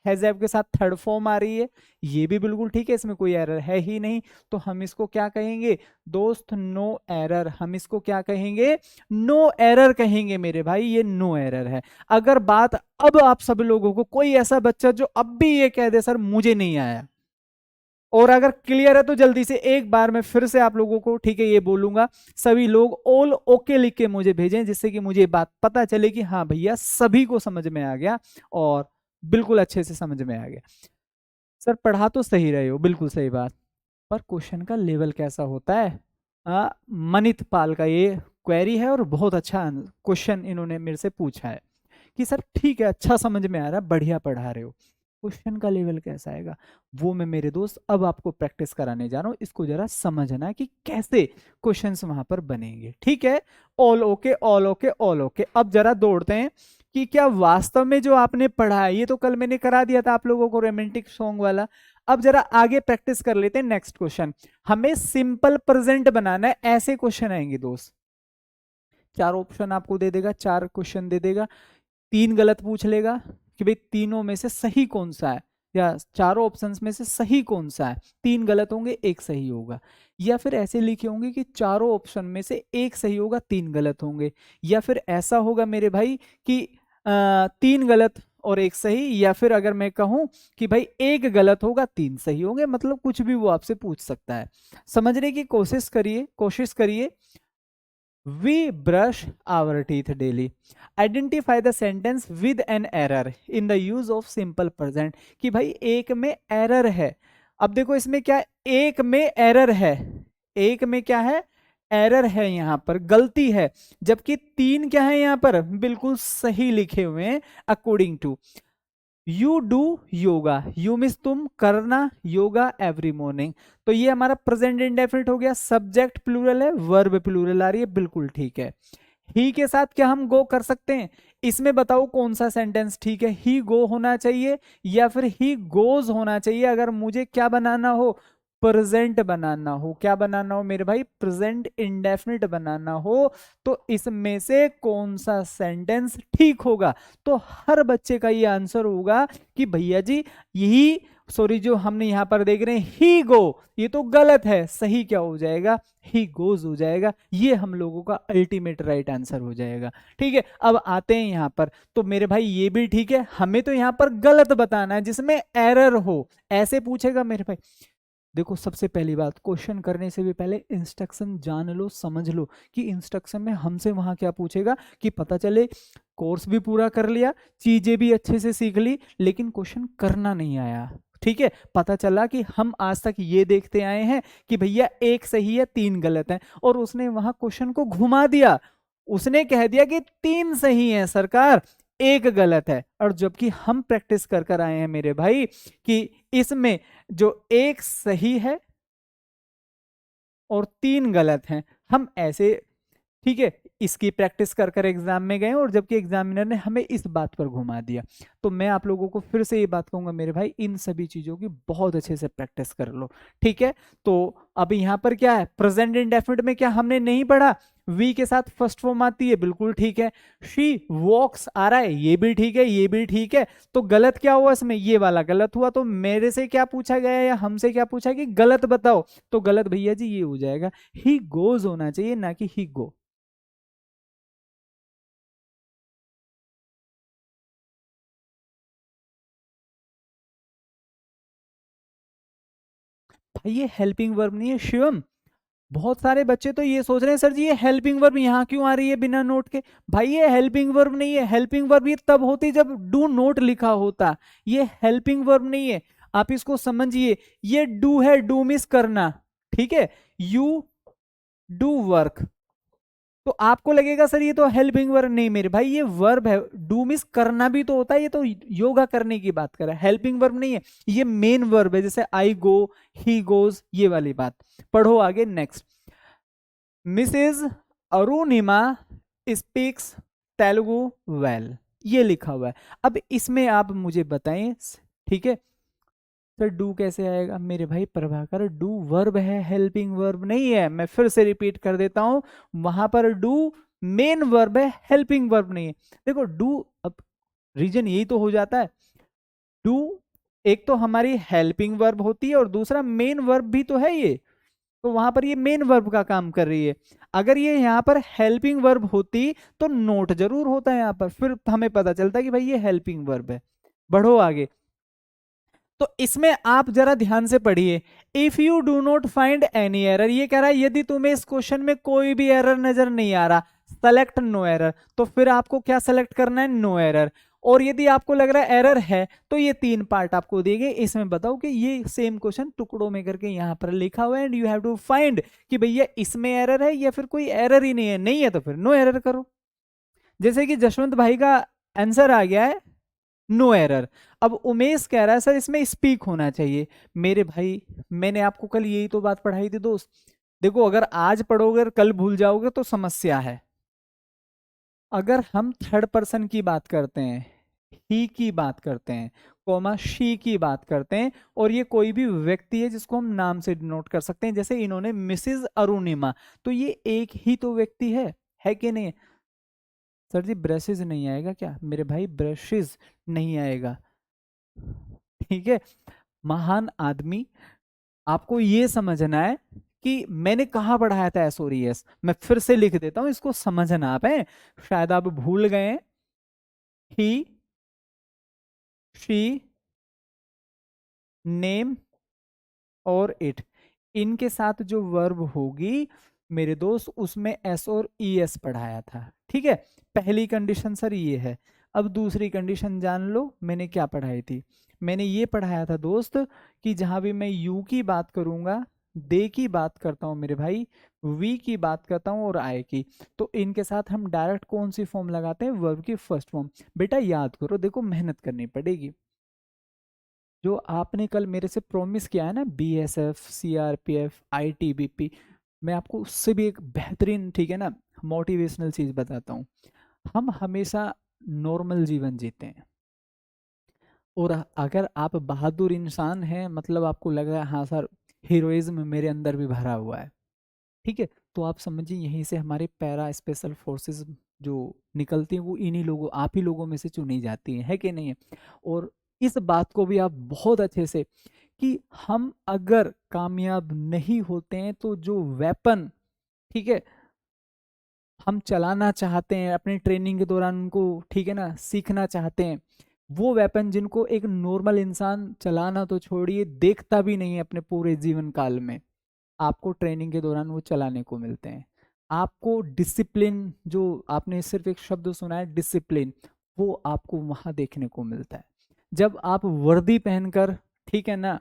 हैज हैव के साथ थर्ड फॉर्म आ रही है, ये भी बिल्कुल ठीक है, इसमें कोई एरर है ही नहीं। तो हम इसको क्या कहेंगे दोस्त, नो एरर। हम इसको क्या कहेंगे, नो एरर कहेंगे मेरे भाई, ये नो एरर है। अगर बात अब आप सब लोगों को, कोई ऐसा बच्चा जो अब भी ये कह दे सर मुझे नहीं आया, और अगर क्लियर है तो जल्दी से एक बार मैं फिर से आप लोगों को, ठीक है, ये बोलूंगा, सभी लोग ऑल ओके लिख के मुझे भेजें, जिससे कि मुझे बात पता चले कि हाँ भैया सभी को समझ में आ गया और बिल्कुल अच्छे से समझ में आ गया। सर पढ़ा तो सही रहे हो, बिल्कुल सही बात, पर क्वेश्चन का लेवल कैसा होता है। मनित पाल का ये क्वेरी है और बहुत अच्छा क्वेश्चन इन्होंने मेरे से पूछा है कि सर ठीक है, अच्छा समझ में आ रहा है, बढ़िया पढ़ा रहे हो, क्वेश्चन का लेवल कैसा आएगा, वो मैं मेरे दोस्त अब आपको प्रैक्टिस कराने जा रहा हूं। इसको जरा समझना है कि कैसे क्वेश्चंस वहां पर बनेंगे। ठीक है, all okay, all okay, all okay. अब जरा दौड़ते हैं कि क्या वास्तव में जो आपने पढ़ा है, ये तो कल मैंने करा दिया था आप लोगों को रोमांटिक सॉन्ग वाला। अब जरा आगे प्रैक्टिस कर लेते हैं। नेक्स्ट क्वेश्चन, हमें सिंपल प्रेजेंट बनाना है, ऐसे क्वेश्चन आएंगे दोस्त। चार ऑप्शन आपको दे देगा, चार क्वेश्चन दे देगा, तीन गलत पूछ लेगा कि भाई तीनों में से सही कौन सा है, या चारों ऑप्शंस में से सही कौन सा है, तीन गलत होंगे एक सही होगा। या फिर ऐसे लिखे होंगे कि चारों ऑप्शन में से एक सही होगा तीन गलत होंगे। या फिर ऐसा होगा मेरे भाई कि तीन गलत और एक सही, या फिर अगर मैं कहूं कि भाई एक गलत होगा तीन सही होंगे, मतलब कुछ भी वो आपसे पूछ सकता है। समझने की कोशिश करिए, कोशिश करिए। We brush our teeth daily. Identify the sentence with an error in the use of simple present. कि भाई एक में एरर है। अब देखो इसमें क्या, एक में एरर है, एक में क्या है, एरर है, यहां पर गलती है, जबकि तीन क्या है यहां पर बिल्कुल सही लिखे हुए हैं according to. You do yoga, you means तुम करना योगा एवरी मॉर्निंग। तो ये हमारा प्रेजेंट इंडेफिनिट हो गया, सब्जेक्ट प्लूरल है, वर्ब प्लूरल आ रही है, बिल्कुल ठीक है। ही के साथ क्या हम गो कर सकते हैं, इसमें बताओ कौन सा सेंटेंस ठीक है, ही गो होना चाहिए या फिर ही गोज होना चाहिए। अगर मुझे क्या बनाना हो, प्रेजेंट बनाना हो, क्या बनाना हो मेरे भाई, प्रेजेंट इंडेफिनिट बनाना हो, तो इसमें से कौन सा सेंटेंस ठीक होगा। तो हर बच्चे का ये आंसर होगा कि भैया जी यही, सॉरी जो हमने यहां पर देख रहे हैं ही गो, ये तो गलत है, सही क्या हो जाएगा, ही गोज हो जाएगा। ये हम लोगों का अल्टीमेट राइट आंसर हो जाएगा। ठीक है, अब आते हैं यहां पर, तो मेरे भाई ये भी ठीक है, हमें तो यहां पर गलत बताना है जिसमें एरर हो, ऐसे पूछेगा मेरे भाई। देखो सबसे पहली बात, क्वेश्चन करने से भी पहले इंस्ट्रक्शन जान लो, समझ लो कि इंस्ट्रक्शन में हमसे वहां क्या पूछेगा, कि पता चले कोर्स भी पूरा कर लिया, चीजें भी अच्छे से सीख ली, लेकिन क्वेश्चन करना नहीं आया। ठीक है, पता चला कि हम आज तक ये देखते आए हैं कि भैया एक सही है तीन गलत है, और उसने वहां क्वेश्चन को घुमा दिया, उसने कह दिया कि तीन सही है सरकार, एक गलत है। और जबकि हम प्रैक्टिस कर कर आए हैं मेरे भाई कि इसमें जो एक सही है और तीन गलत हैं, हम ऐसे, ठीक है, इसकी प्रैक्टिस कर कर एग्जाम में गए, और जबकि एग्जामिनर ने हमें इस बात पर घुमा दिया। तो मैं आप लोगों को फिर से ये बात कहूंगा मेरे भाई, इन सभी चीजों की बहुत अच्छे से प्रैक्टिस कर लो। ठीक है, तो अब यहाँ पर क्या है, प्रेजेंट इंडेफिनिट में क्या हमने नहीं पढ़ा, वी के साथ फर्स्ट फॉर्म आती है, बिल्कुल ठीक है। शी वॉक्स आ रहा है, ये भी ठीक है, ये भी ठीक है। तो गलत क्या हुआ इसमें, ये वाला गलत हुआ। तो मेरे से क्या पूछा गया या हमसे क्या पूछा कि गलत बताओ, तो गलत भैया जी ये हो जाएगा, ही गोज होना चाहिए, ना कि ही गो। भाई ये हेल्पिंग वर्ब नहीं है शिवम। बहुत सारे बच्चे तो ये सोच रहे हैं सर जी ये हेल्पिंग वर्ब यहाँ क्यों आ रही है बिना नोट के। भाई ये हेल्पिंग वर्ब नहीं है, हेल्पिंग वर्ब ये तब होती जब डू नोट लिखा होता, ये हेल्पिंग वर्ब नहीं है। आप इसको समझिए, ये डू है, डू मिस करना, ठीक है, यू डू वर्क। तो आपको लगेगा सर ये तो हेल्पिंग वर्ब, नहीं मेरे भाई ये वर्ब है, डू मिस करना भी तो होता है, ये तो योगा करने की बात कर रहा है, हेल्पिंग वर्ब नहीं है, ये मेन वर्ब है, जैसे आई गो, ही गोज, ये वाली बात। पढ़ो आगे next. Mrs Arunima speaks Telugu well, ये लिखा हुआ है। अब इसमें आप मुझे बताएं, ठीक है, सर डू कैसे आएगा, मेरे भाई प्रभाकर डू वर्ब है, हेल्पिंग वर्ब नहीं है। मैं फिर से रिपीट कर देता हूं, वहां पर डू मेन वर्ब है, हेल्पिंग वर्ब नहीं है। देखो डू, अब रीजन यही तो हो जाता है, डू एक तो हमारी हेल्पिंग वर्ब होती है और दूसरा मेन वर्ब भी तो है ये, तो वहां पर ये मेन वर्ब का काम कर रही है। अगर ये यहाँ पर हेल्पिंग वर्ब होती तो नोट जरूर होता है यहाँ पर, फिर हमें पता चलता है कि भाई ये हेल्पिंग वर्ब है। बढ़ो आगे। तो इसमें आप जरा ध्यान से पढ़िए, if you do not find any error, ये कह रहा है यदि तुम्हें इस क्वेश्चन में कोई भी एरर नजर नहीं आ रहा, सेलेक्ट नो एरर, तो फिर आपको क्या सेलेक्ट करना है, नो एरर। और यदि आपको लग रहा है एरर है, तो ये तीन पार्ट आपको दिए गए, इसमें बताओ कि ये सेम क्वेश्चन टुकड़ों में करके यहां पर लिखा हुआ है, and you have to find कि भैया इसमें एरर है या फिर कोई एरर ही नहीं है, नहीं है तो फिर नो एरर करो। जैसे कि जशवंत भाई का आंसर आ गया है नो एरर। अब उमेश कह रहा है सर इसमें स्पीक होना चाहिए। मेरे भाई मैंने आपको कल यही तो बात पढ़ाई थी दोस्त, देखो अगर आज पढ़ोगे और कल भूल जाओगे तो समस्या है। अगर हम थर्ड पर्सन की बात करते हैं, ही की बात करते हैं, कोमा शी की बात करते हैं, और ये कोई भी व्यक्ति है जिसको हम नाम से डिनोट कर सकते हैं, जैसे इन्होंने मिसेज अरुणिमा, तो ये एक ही तो व्यक्ति है कि नहीं। सर जी ब्रशेज नहीं आएगा क्या, मेरे भाई ब्रशेज नहीं आएगा, ठीक है। महान आदमी, आपको ये समझना है कि मैंने कहा पढ़ाया था एसोरियस, मैं फिर से लिख देता हूं इसको समझना आप है, शायद आप भूल गए हैं। ही, शी, नेम और इट, इनके साथ जो वर्ब होगी मेरे दोस्त, उसमें एस और ई एस पढ़ाया था, ठीक है। पहली कंडीशन सर ये है। अब दूसरी कंडीशन जान लो मैंने क्या पढ़ाई थी, मैंने ये पढ़ाया था दोस्त कि जहां भी मैं यू की बात करूंगा, दे की बात करता हूं मेरे भाई, वी की बात करता हूं और आई की, तो इनके साथ हम डायरेक्ट कौन सी फॉर्म लगाते हैं, वर्ब की फर्स्ट फॉर्म। बेटा याद करो, देखो मेहनत करनी पड़ेगी, जो आपने कल मेरे से प्रॉमिस किया है ना, बीएसएफ, सीआरपीएफ, आईटीबीपी, मैं आपको उससे भी एक बेहतरीन, ठीक है ना, मोटिवेशनल चीज बताता हूँ। हम हमेशा नॉर्मल जीवन जीते हैं, और अगर आप बहादुर इंसान हैं, मतलब आपको लग रहा है हाँ सर हीरोइज्म मेरे अंदर भी भरा हुआ है, ठीक है, तो आप समझिए यहीं से हमारे पैरा स्पेशल फोर्सेस जो निकलती हैं वो इन्हीं लोगों, आप ही लोगों में से चुनी जाती हैं, है कि नहीं है। और इस बात को भी आप बहुत अच्छे से, कि हम अगर कामयाब नहीं होते हैं तो जो वेपन, ठीक है, हम चलाना चाहते हैं अपनी ट्रेनिंग के दौरान उनको, ठीक है ना, सीखना चाहते हैं, वो वेपन जिनको एक नॉर्मल इंसान चलाना तो छोड़िए, देखता भी नहीं है अपने पूरे जीवन काल में, आपको ट्रेनिंग के दौरान वो चलाने को मिलते हैं। आपको डिसिप्लिन, जो आपने सिर्फ एक शब्द सुना है डिसिप्लिन, वो आपको वहां देखने को मिलता है। जब आप वर्दी पहनकर, ठीक है ना,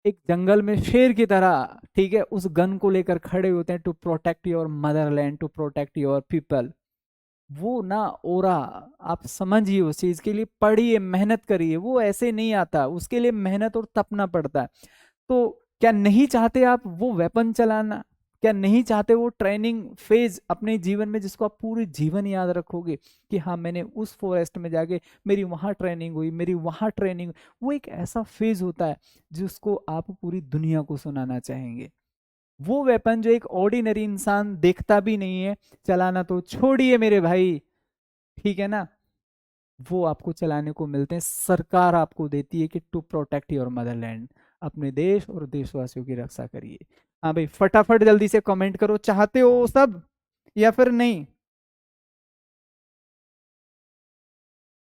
एक जंगल में शेर की तरह, ठीक है, उस गन को लेकर खड़े होते हैं, to protect your motherland, to protect your people, वो ना ओरा, आप समझिए, उस चीज के लिए पढ़िए, मेहनत करिए, वो ऐसे नहीं आता, उसके लिए मेहनत और तपना पड़ता है। तो क्या नहीं चाहते आप वो वेपन चलाना? क्या नहीं चाहते वो ट्रेनिंग फेज अपने जीवन में, जिसको आप पूरे जीवन याद रखोगे कि हाँ मैंने उस फॉरेस्ट में जाके मेरी वहां ट्रेनिंग हुई, मेरी वहां ट्रेनिंग? वो एक ऐसा फेज होता है जिसको आप पूरी दुनिया को सुनाना चाहेंगे। वो वेपन जो एक ऑर्डिनरी इंसान देखता भी नहीं है, चलाना तो छोड़िए मेरे भाई, ठीक है ना, वो आपको चलाने को मिलते हैं, सरकार आपको देती है कि टू प्रोटेक्ट योर मदरलैंड, अपने देश और देशवासियों की रक्षा करिए। हाँ भाई, फटाफट जल्दी से कमेंट करो, चाहते हो वो सब या फिर नहीं?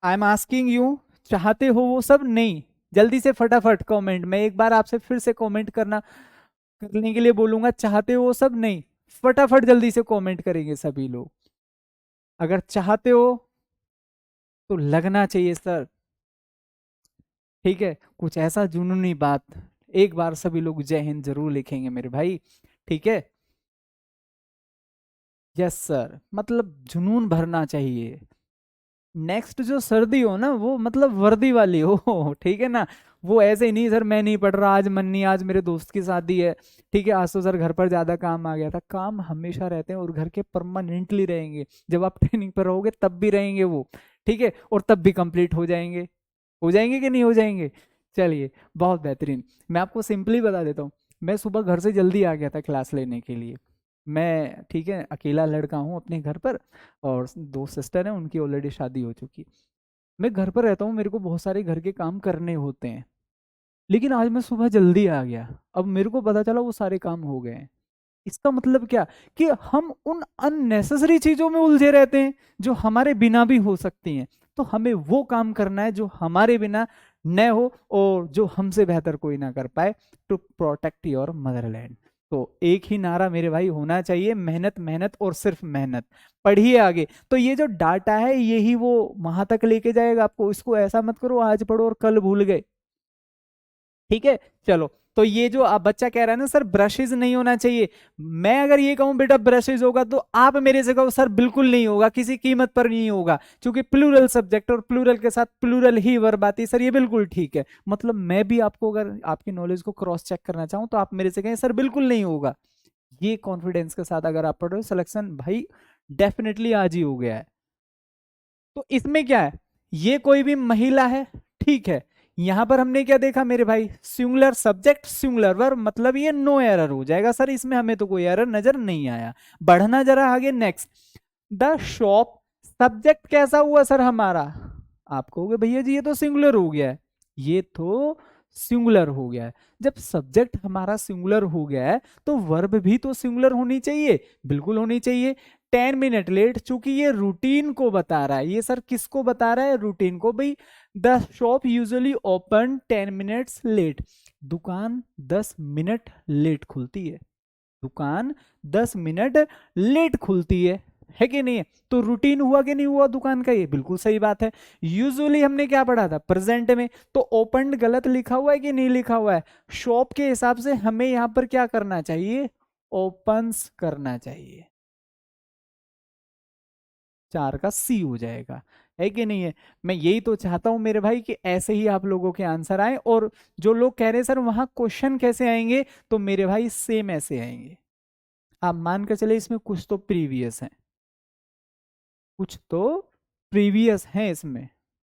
आई एम आस्किंग यू, चाहते हो वो सब? नहीं? जल्दी से फटाफट कमेंट, मैं एक बार आपसे फिर से कमेंट करने के लिए बोलूंगा, चाहते हो वो सब? नहीं? फटाफट जल्दी से कमेंट करेंगे सभी लोग। अगर चाहते हो तो लगना चाहिए सर, ठीक है, कुछ ऐसा जुनूनी बात, एक बार सभी लोग जय हिंद जरूर लिखेंगे मेरे भाई, ठीक है? यस सर, मतलब जुनून भरना चाहिए। नेक्स्ट जो सर्दी हो ना, वो मतलब वर्दी वाली हो ठीक है ना, वो ऐसे ही नहीं सर मैं नहीं पढ़ रहा, आज मन नहीं, आज मेरे दोस्त की शादी है, ठीक है, आज तो सर घर पर ज्यादा काम आ गया था। काम हमेशा रहते हैं और घर के परमानेंटली रहेंगे, जब आप ट्रेनिंग पर रहोगे तब भी रहेंगे वो, ठीक है, और तब भी कंप्लीट हो जाएंगे कि नहीं हो जाएंगे? चलिए, बहुत बेहतरीन। मैं आपको सिंपली बता देता हूँ, मैं सुबह घर से जल्दी आ गया था क्लास लेने के लिए, मैं, ठीक है, अकेला लड़का हूँ अपने घर पर, और दो सिस्टर हैं, उनकी ऑलरेडी शादी हो चुकी। मैं घर पर रहता हूँ, मेरे को बहुत सारे घर के काम करने होते हैं, लेकिन आज मैं सुबह जल्दी आ गया, अब मेरे को पता चला वो सारे काम हो गए हैं। इसका मतलब क्या, कि हम उन अननेसेसरी चीजों में उलझे रहते हैं जो हमारे बिना भी हो सकती हैं। तो हमें वो काम करना है जो हमारे बिना न हो और जो हमसे बेहतर कोई ना कर पाए, टू प्रोटेक्ट योर मदरलैंड। तो एक ही नारा मेरे भाई होना चाहिए, मेहनत मेहनत और सिर्फ मेहनत। पढ़िए आगे, तो ये जो डाटा है यही वो वहां तक लेके जाएगा आपको, इसको ऐसा मत करो आज पढ़ो और कल भूल गए, ठीक है? चलो, तो ये जो आप बच्चा कह रहा है ना सर ब्रशेज नहीं होना चाहिए, मैं अगर ये कहूं बेटा ब्रशेज होगा, तो आप मेरे से कहो सर बिल्कुल नहीं होगा, किसी कीमत पर नहीं होगा, क्योंकि प्लूरल सब्जेक्ट और प्लूरल के साथ प्लूरल ही वर्ब आती है। सर ये बिल्कुल ठीक है, मतलब मैं भी आपको अगर आपकी नॉलेज को क्रॉस चेक करना चाहूं तो आप मेरे से कहें सर बिल्कुल नहीं होगा, ये कॉन्फिडेंस के साथ अगर आप पढ़ रहे हो, सिलेक्शन भाई डेफिनेटली आज ही हो गया है। तो इसमें क्या है, ये कोई भी महिला है, ठीक है, यहां पर हमने क्या देखा मेरे भाई, सिंगुलर सब्जेक्ट सिंगुलर वर्ब, मतलब ये नो एरर हो जाएगा सर, इसमें हमें तो कोई एरर नजर नहीं आया। बढ़ना जरा आगे, नेक्स्ट, द शॉप, सब्जेक्ट कैसा हुआ सर हमारा? आप कहोगे भैया जी ये तो सिंगुलर हो गया है, ये तो सिंगुलर हो गया है। जब सब्जेक्ट हमारा सिंगुलर हो गया है तो वर्ब भी तो सिंगुलर होनी चाहिए, बिल्कुल होनी चाहिए। 10 मिनट लेट, चूंकि ये रूटीन को बता रहा है, ये सर किसको बता रहा है? रूटीन को भाई। The shop usually open 10 minutes late, दुकान 10 मिनट लेट खुलती है, दुकान 10 मिनट लेट खुलती है कि नहीं है? तो रूटीन हुआ कि नहीं हुआ दुकान का? ये बिल्कुल सही बात है। यूजुअली हमने क्या पढ़ा था प्रेजेंट में, तो ओपन गलत लिखा हुआ है कि नहीं लिखा हुआ है? शॉप के हिसाब से हमें यहां पर क्या करना चाहिए? ओपन्स करना चाहिए, 4 का सी हो जाएगा, है कि नहीं है? मैं यही तो चाहता हूं मेरे भाई कि ऐसे ही आप लोगों के आंसर आए, और जो लोग कह रहे हैं सर वहां क्वेश्चन कैसे आएंगे, तो मेरे भाई सेम ऐसे आएंगे। आप मान कर चले इसमें कुछ तो प्रीवियस है, कुछ तो प्रीवियस है इसमें,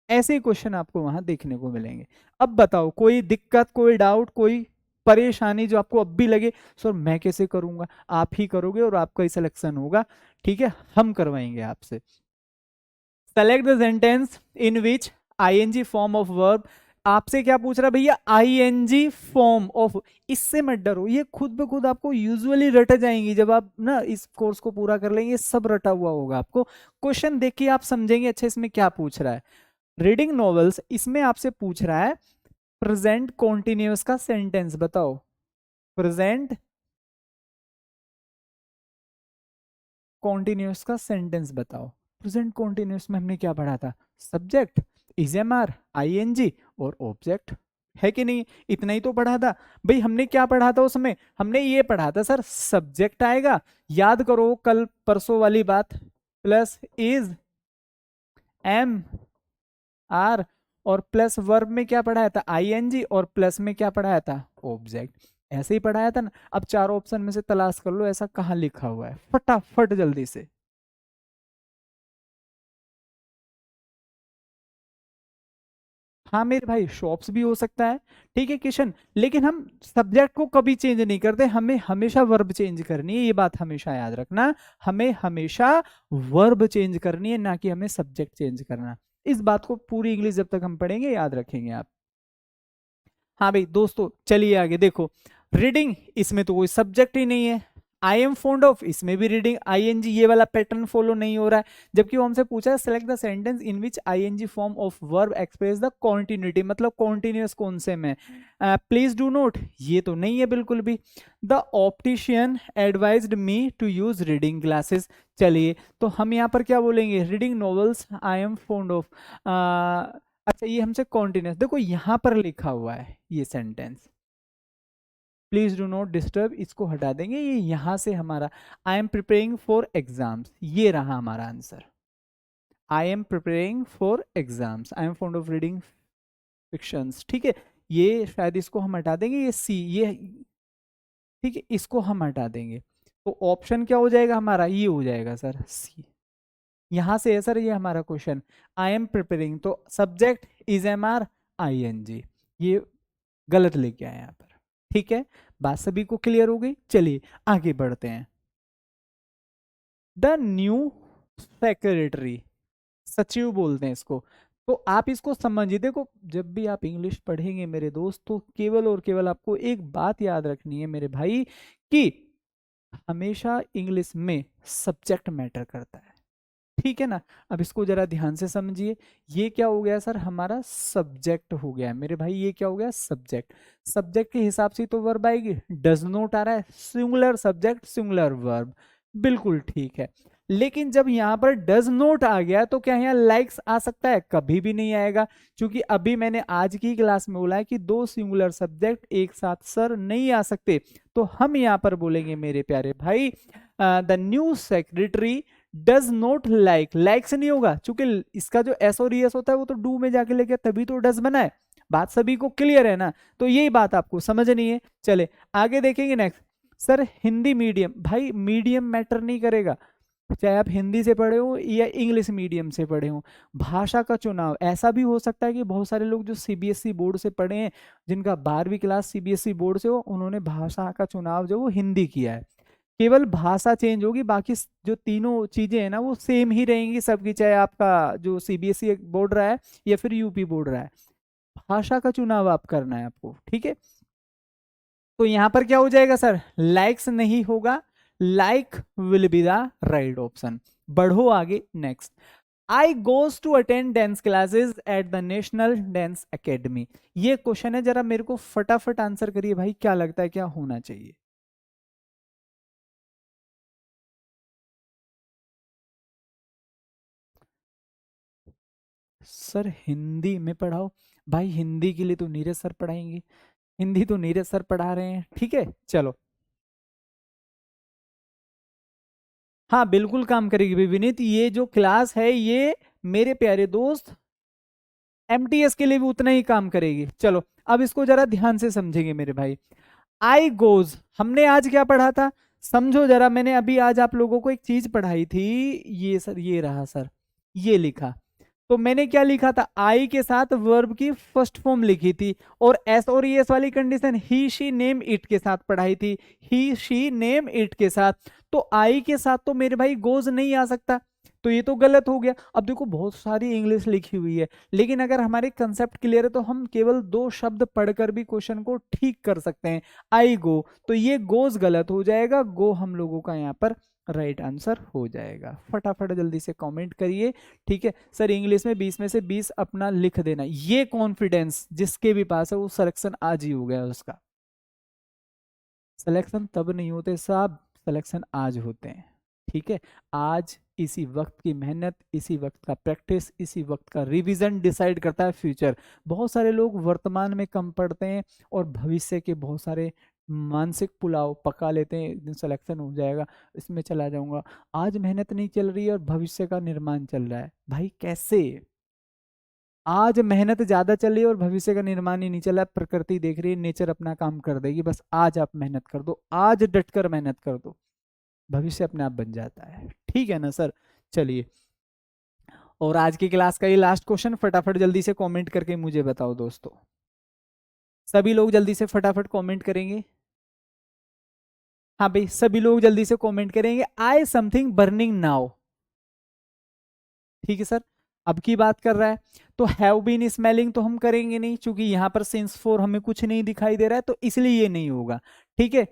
ऐसे क्वेश्चन आपको वहां देखने को मिलेंगे। अब बताओ कोई दिक्कत, कोई डाउट, कोई परेशानी जो आपको अब भी लगे सर मैं कैसे करूंगा? आप ही करोगे और आपका ही सिलेक्शन होगा, ठीक है, हम करवाएंगे आपसे। Select the sentence in which ING form of verb, आपसे क्या पूछ रहा है भैया? आईएनजी फॉर्म ऑफ, इससे मत डरो, ये खुद ब खुद आपको यूजुअली रट जाएंगी, जब आप ना इस कोर्स को पूरा कर लेंगे सब रटा हुआ होगा आपको। क्वेश्चन देख के आप समझेंगे अच्छा इसमें क्या पूछ रहा है। रीडिंग नॉवेल्स, इसमें आपसे पूछ रहा है प्रेजेंट कॉन्टिन्यूअस का सेंटेंस बताओ। प्रेजेंट कॉन्टिन्यूअस का सेंटेंस बताओ। प्रेजेंट कॉन्टिन्यूअस में हमने क्या पढ़ा था? Subject, is M R, I N G और ऑब्जेक्ट, है कि नहीं? इतना ही तो पढ़ा था भाई। हमने क्या पढ़ा था उसमें? हमने ये पढ़ा था सर, सब्जेक्ट आएगा, याद करो कल परसों वाली बात, प्लस इज एम आर, और प्लस वर्ब में क्या पढ़ाया था? आई एन जी, और प्लस में क्या पढ़ाया था? ऑब्जेक्ट। ऐसे ही पढ़ाया था ना। अब चारों ऑप्शन में से तलाश कर लो ऐसा कहाँ लिखा हुआ है, फटाफट जल्दी से। हाँ मेरे भाई, शॉप्स भी हो सकता है, ठीक है किशन, लेकिन हम सब्जेक्ट को कभी चेंज नहीं करते, हमें हमेशा वर्ब चेंज करनी है, ये बात हमेशा याद रखना। हमें हमेशा वर्ब चेंज करनी है, ना कि हमें सब्जेक्ट चेंज करना। इस बात को पूरी इंग्लिश जब तक हम पढ़ेंगे याद रखेंगे आप। हाँ भाई दोस्तों, चलिए आगे देखो। रीडिंग, इसमें तो कोई सब्जेक्ट ही नहीं है। आई एम फॉन्ड ऑफ, इसमें भी रीडिंग आई एन जी, ये वाला पैटर्न फॉलो नहीं हो रहा है। जबकि वो हमसे पूछा है select the sentence in which I N G form of verb express the continuity, मतलब कॉन्टिन्यूअस कौन से में? प्लीज डू नोट, ये तो नहीं है बिल्कुल भी। The optician advised me to use reading glasses. चलिए, तो हम यहाँ पर क्या बोलेंगे? Reading novels I am fond of. अच्छा, ये हमसे कॉन्टिन्यूस, देखो यहाँ पर लिखा हुआ है ये sentence, please do not disturb, इसको हटा देंगे, ये यहां से हमारा आई एम प्रिपेयरिंग फॉर एग्जाम्स, ये रहा हमारा answer. I am preparing for exams, I am fond of reading fictions, ठीक है। ये शायद इसको हम हटा देंगे, ये सी, ये ठीक है, इसको हम हटा देंगे। तो ऑप्शन क्या हो जाएगा हमारा? ये हो जाएगा सर सी। यहां से है सर ये हमारा क्वेश्चन, आई एम प्रिपेयरिंग, तो subject is M R I N G, ये गलत लेके आए यहाँ पर, ठीक है। बात सभी को क्लियर हो गई? चलिए आगे बढ़ते हैं। द न्यू सेक्रेटरी, सचिव बोलते हैं इसको। तो आप इसको समझिए, देखो जब भी आप इंग्लिश पढ़ेंगे मेरे दोस्त, तो केवल और केवल आपको एक बात याद रखनी है मेरे भाई, कि हमेशा इंग्लिश में सब्जेक्ट मैटर करता है, ठीक है ना। अब इसको जरा ध्यान से समझिए, ये क्या हो गया सर? हमारा सब्जेक्ट हो गया है मेरे भाई, ये क्या हो गया? सब्जेक्ट। सब्जेक्ट के हिसाब से तो वर्ब आएगी, डज नॉट आ रहा है, सिंगुलर सब्जेक्ट सिंगुलर वर्ब, बिल्कुल ठीक है। लेकिन जब यहाँ पर डज नॉट आ गया तो क्या यहाँ लाइक्स आ सकता है? कभी भी नहीं आएगा, क्योंकि अभी मैंने आज की क्लास में बोला है कि दो सिंगुलर सब्जेक्ट एक साथ सर नहीं आ सकते। तो हम यहाँ पर बोलेंगे मेरे प्यारे भाई, the new secretary does not like, like से नहीं होगा, क्योंकि इसका जो एस और एस होता है वो तो डू में जाके लेके तभी तो डज बना है। बात सभी को क्लियर है ना? तो यही बात आपको समझनी है। चले आगे देखेंगे नेक्स्ट। सर हिंदी मीडियम, भाई मीडियम मैटर नहीं करेगा, चाहे आप हिंदी से पढ़े हो या इंग्लिश मीडियम से पढ़े हो। भाषा का चुनाव, ऐसा भी हो सकता है कि बहुत सारे लोग जो सीबीएसई बोर्ड से पढ़े हैं, जिनका 12वीं क्लास सीबीएसई बोर्ड से हो, उन्होंने भाषा का चुनाव जो वो हिंदी किया है। केवल भाषा चेंज होगी, बाकी जो तीनों चीजें हैं ना वो सेम ही रहेंगी सबकी, चाहे आपका जो सीबीएसई बोर्ड रहा है या फिर यूपी बोर्ड रहा है। भाषा का चुनाव आप करना है आपको, ठीक है। तो यहां पर क्या हो जाएगा सर? लाइक्स नहीं होगा, like will be the right option. बढ़ो आगे next. I goes to attend dance classes at the national dance academy. ये क्वेश्चन है, जरा मेरे को फटाफट आंसर करिए भाई, क्या लगता है क्या होना चाहिए? सर हिंदी में पढ़ाओ, भाई हिंदी के लिए तो नीरज सर पढ़ाएंगे, हिंदी तो नीरज सर पढ़ा रहे हैं, ठीक है चलो। हाँ बिल्कुल काम करेगी भाई विनीत, ये जो क्लास है ये मेरे प्यारे दोस्त एमटीएस के लिए भी उतना ही काम करेगी। चलो अब इसको जरा ध्यान से समझेंगे मेरे भाई। आई गोज, हमने आज क्या पढ़ा था? समझो जरा, मैंने अभी आज आप लोगों को एक चीज पढ़ाई थी, ये सर ये रहा सर, ये लिखा। तो मैंने क्या लिखा था? आई के साथ वर्ब की फर्स्ट फॉर्म लिखी थी, और एस और एस वाली condition he she name it के साथ पढ़ाई थी, ही शी नेम इट के साथ। तो आई के साथ तो मेरे भाई गोज नहीं आ सकता, तो ये तो गलत हो गया। अब देखो बहुत सारी इंग्लिश लिखी हुई है, लेकिन अगर हमारे कंसेप्ट क्लियर है तो हम केवल दो शब्द पढ़कर भी क्वेश्चन को ठीक कर सकते हैं। आई गो, तो ये गोज गलत हो जाएगा, गो हम लोगों का यहाँ पर राइट आंसर हो जाएगा। फटाफट जल्दी से कमेंट करिए। ठीक है सर, इंग्लिश में 20 में से 20 अपना लिख देना। ये कॉन्फिडेंस जिसके भी पास है वो सिलेक्शन आज ही हो गया उसका। सिलेक्शन तब नहीं होते साहब, सिलेक्शन आज होते हैं। ठीक है, आज इसी वक्त की मेहनत, इसी वक्त का प्रैक्टिस, इसी वक्त का रिवीजन डिसाइड करता है फ्यूचर। बहुत सारे लोग वर्तमान में कम पढ़ते हैं और भविष्य के बहुत सारे मानसिक पुलाव पका लेते हैं, एक दिन सिलेक्शन हो जाएगा, इसमें चला जाऊंगा। आज मेहनत नहीं चल रही है और भविष्य का निर्माण चल रहा है। भाई कैसे? आज मेहनत ज्यादा चल रही है और भविष्य का निर्माण ही नहीं चल रहा है। प्रकृति देख रही है, नेचर अपना काम कर देगी। बस आज आप मेहनत कर दो, आज डटकर मेहनत कर दो, भविष्य अपने आप बन जाता है। ठीक है ना सर? चलिए, और आज की क्लास का ये लास्ट क्वेश्चन, फटाफट जल्दी से कमेंट करके मुझे बताओ दोस्तों। सभी लोग जल्दी से फटाफट कमेंट करेंगे। हाँ भाई, सभी लोग जल्दी से कमेंट करेंगे, आई समथिंग बर्निंग नाउ। ठीक है सर, अब की बात कर रहा है तो हैव बीन स्मेलिंग तो हम करेंगे नहीं, क्योंकि यहां पर सिंस फॉर हमें कुछ नहीं दिखाई दे रहा है, तो इसलिए ये नहीं होगा। ठीक है,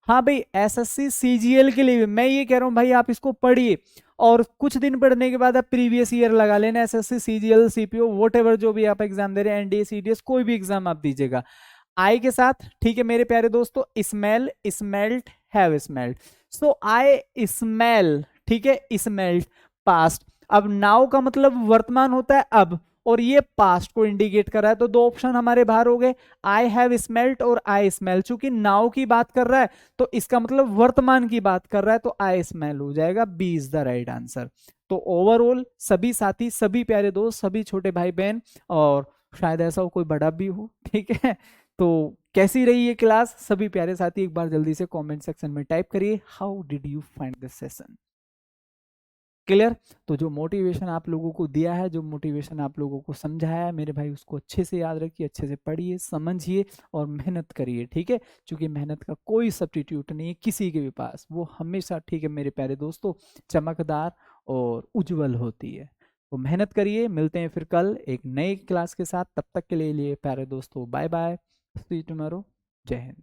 हाँ भाई, एसएससी सीजीएल के लिए भी मैं ये कह रहा हूं भाई, आप इसको पढ़िए और कुछ दिन पढ़ने के बाद आप प्रीवियस ईयर लगा लेना। SSC CGL CPO vote ever जो भी आप एग्जाम दे रहे हैं, एनडीए सीडीएस कोई भी एग्जाम आप दीजिएगा आई के साथ। ठीक है मेरे प्यारे दोस्तों, smell, smelt, have smelt, so I smell. ठीक है, स्मेल्ट पास्ट। अब नाउ का मतलब वर्तमान होता है अब, और ये पास्ट को इंडिकेट कर रहा है, तो दो ऑप्शन हमारे बाहर हो गए, आई हैव स्मेल्ट और आई स्मेल। चूंकि नाउ की बात कर रहा है तो इसका मतलब वर्तमान की बात कर रहा है, तो आई स्मेल हो जाएगा, B is the right answer. तो ओवरऑल सभी साथी, सभी प्यारे दोस्त, सभी छोटे भाई बहन, और शायद ऐसा हो कोई बड़ा भी हो, ठीक है, तो कैसी रही ये क्लास? सभी प्यारे साथी एक बार जल्दी से कमेंट सेक्शन में टाइप करिए, how did you find this session? Clear? तो जो मोटिवेशन आप लोगों को दिया है, जो मोटिवेशन आप लोगों को समझाया है मेरे भाई, उसको अच्छे से याद रखिए, अच्छे से पढ़िए, समझिए और मेहनत करिए। ठीक है, क्योंकि मेहनत का कोई सब्स्टिट्यूट नहीं है किसी के भी पास, वो हमेशा, ठीक है मेरे प्यारे दोस्तों, चमकदार और उज्जवल होती है। तो मेहनत करिए, मिलते हैं फिर कल एक नई क्लास के साथ। तब तक के लिए प्यारे दोस्तों, bye bye, see you tomorrow, जय हिंद।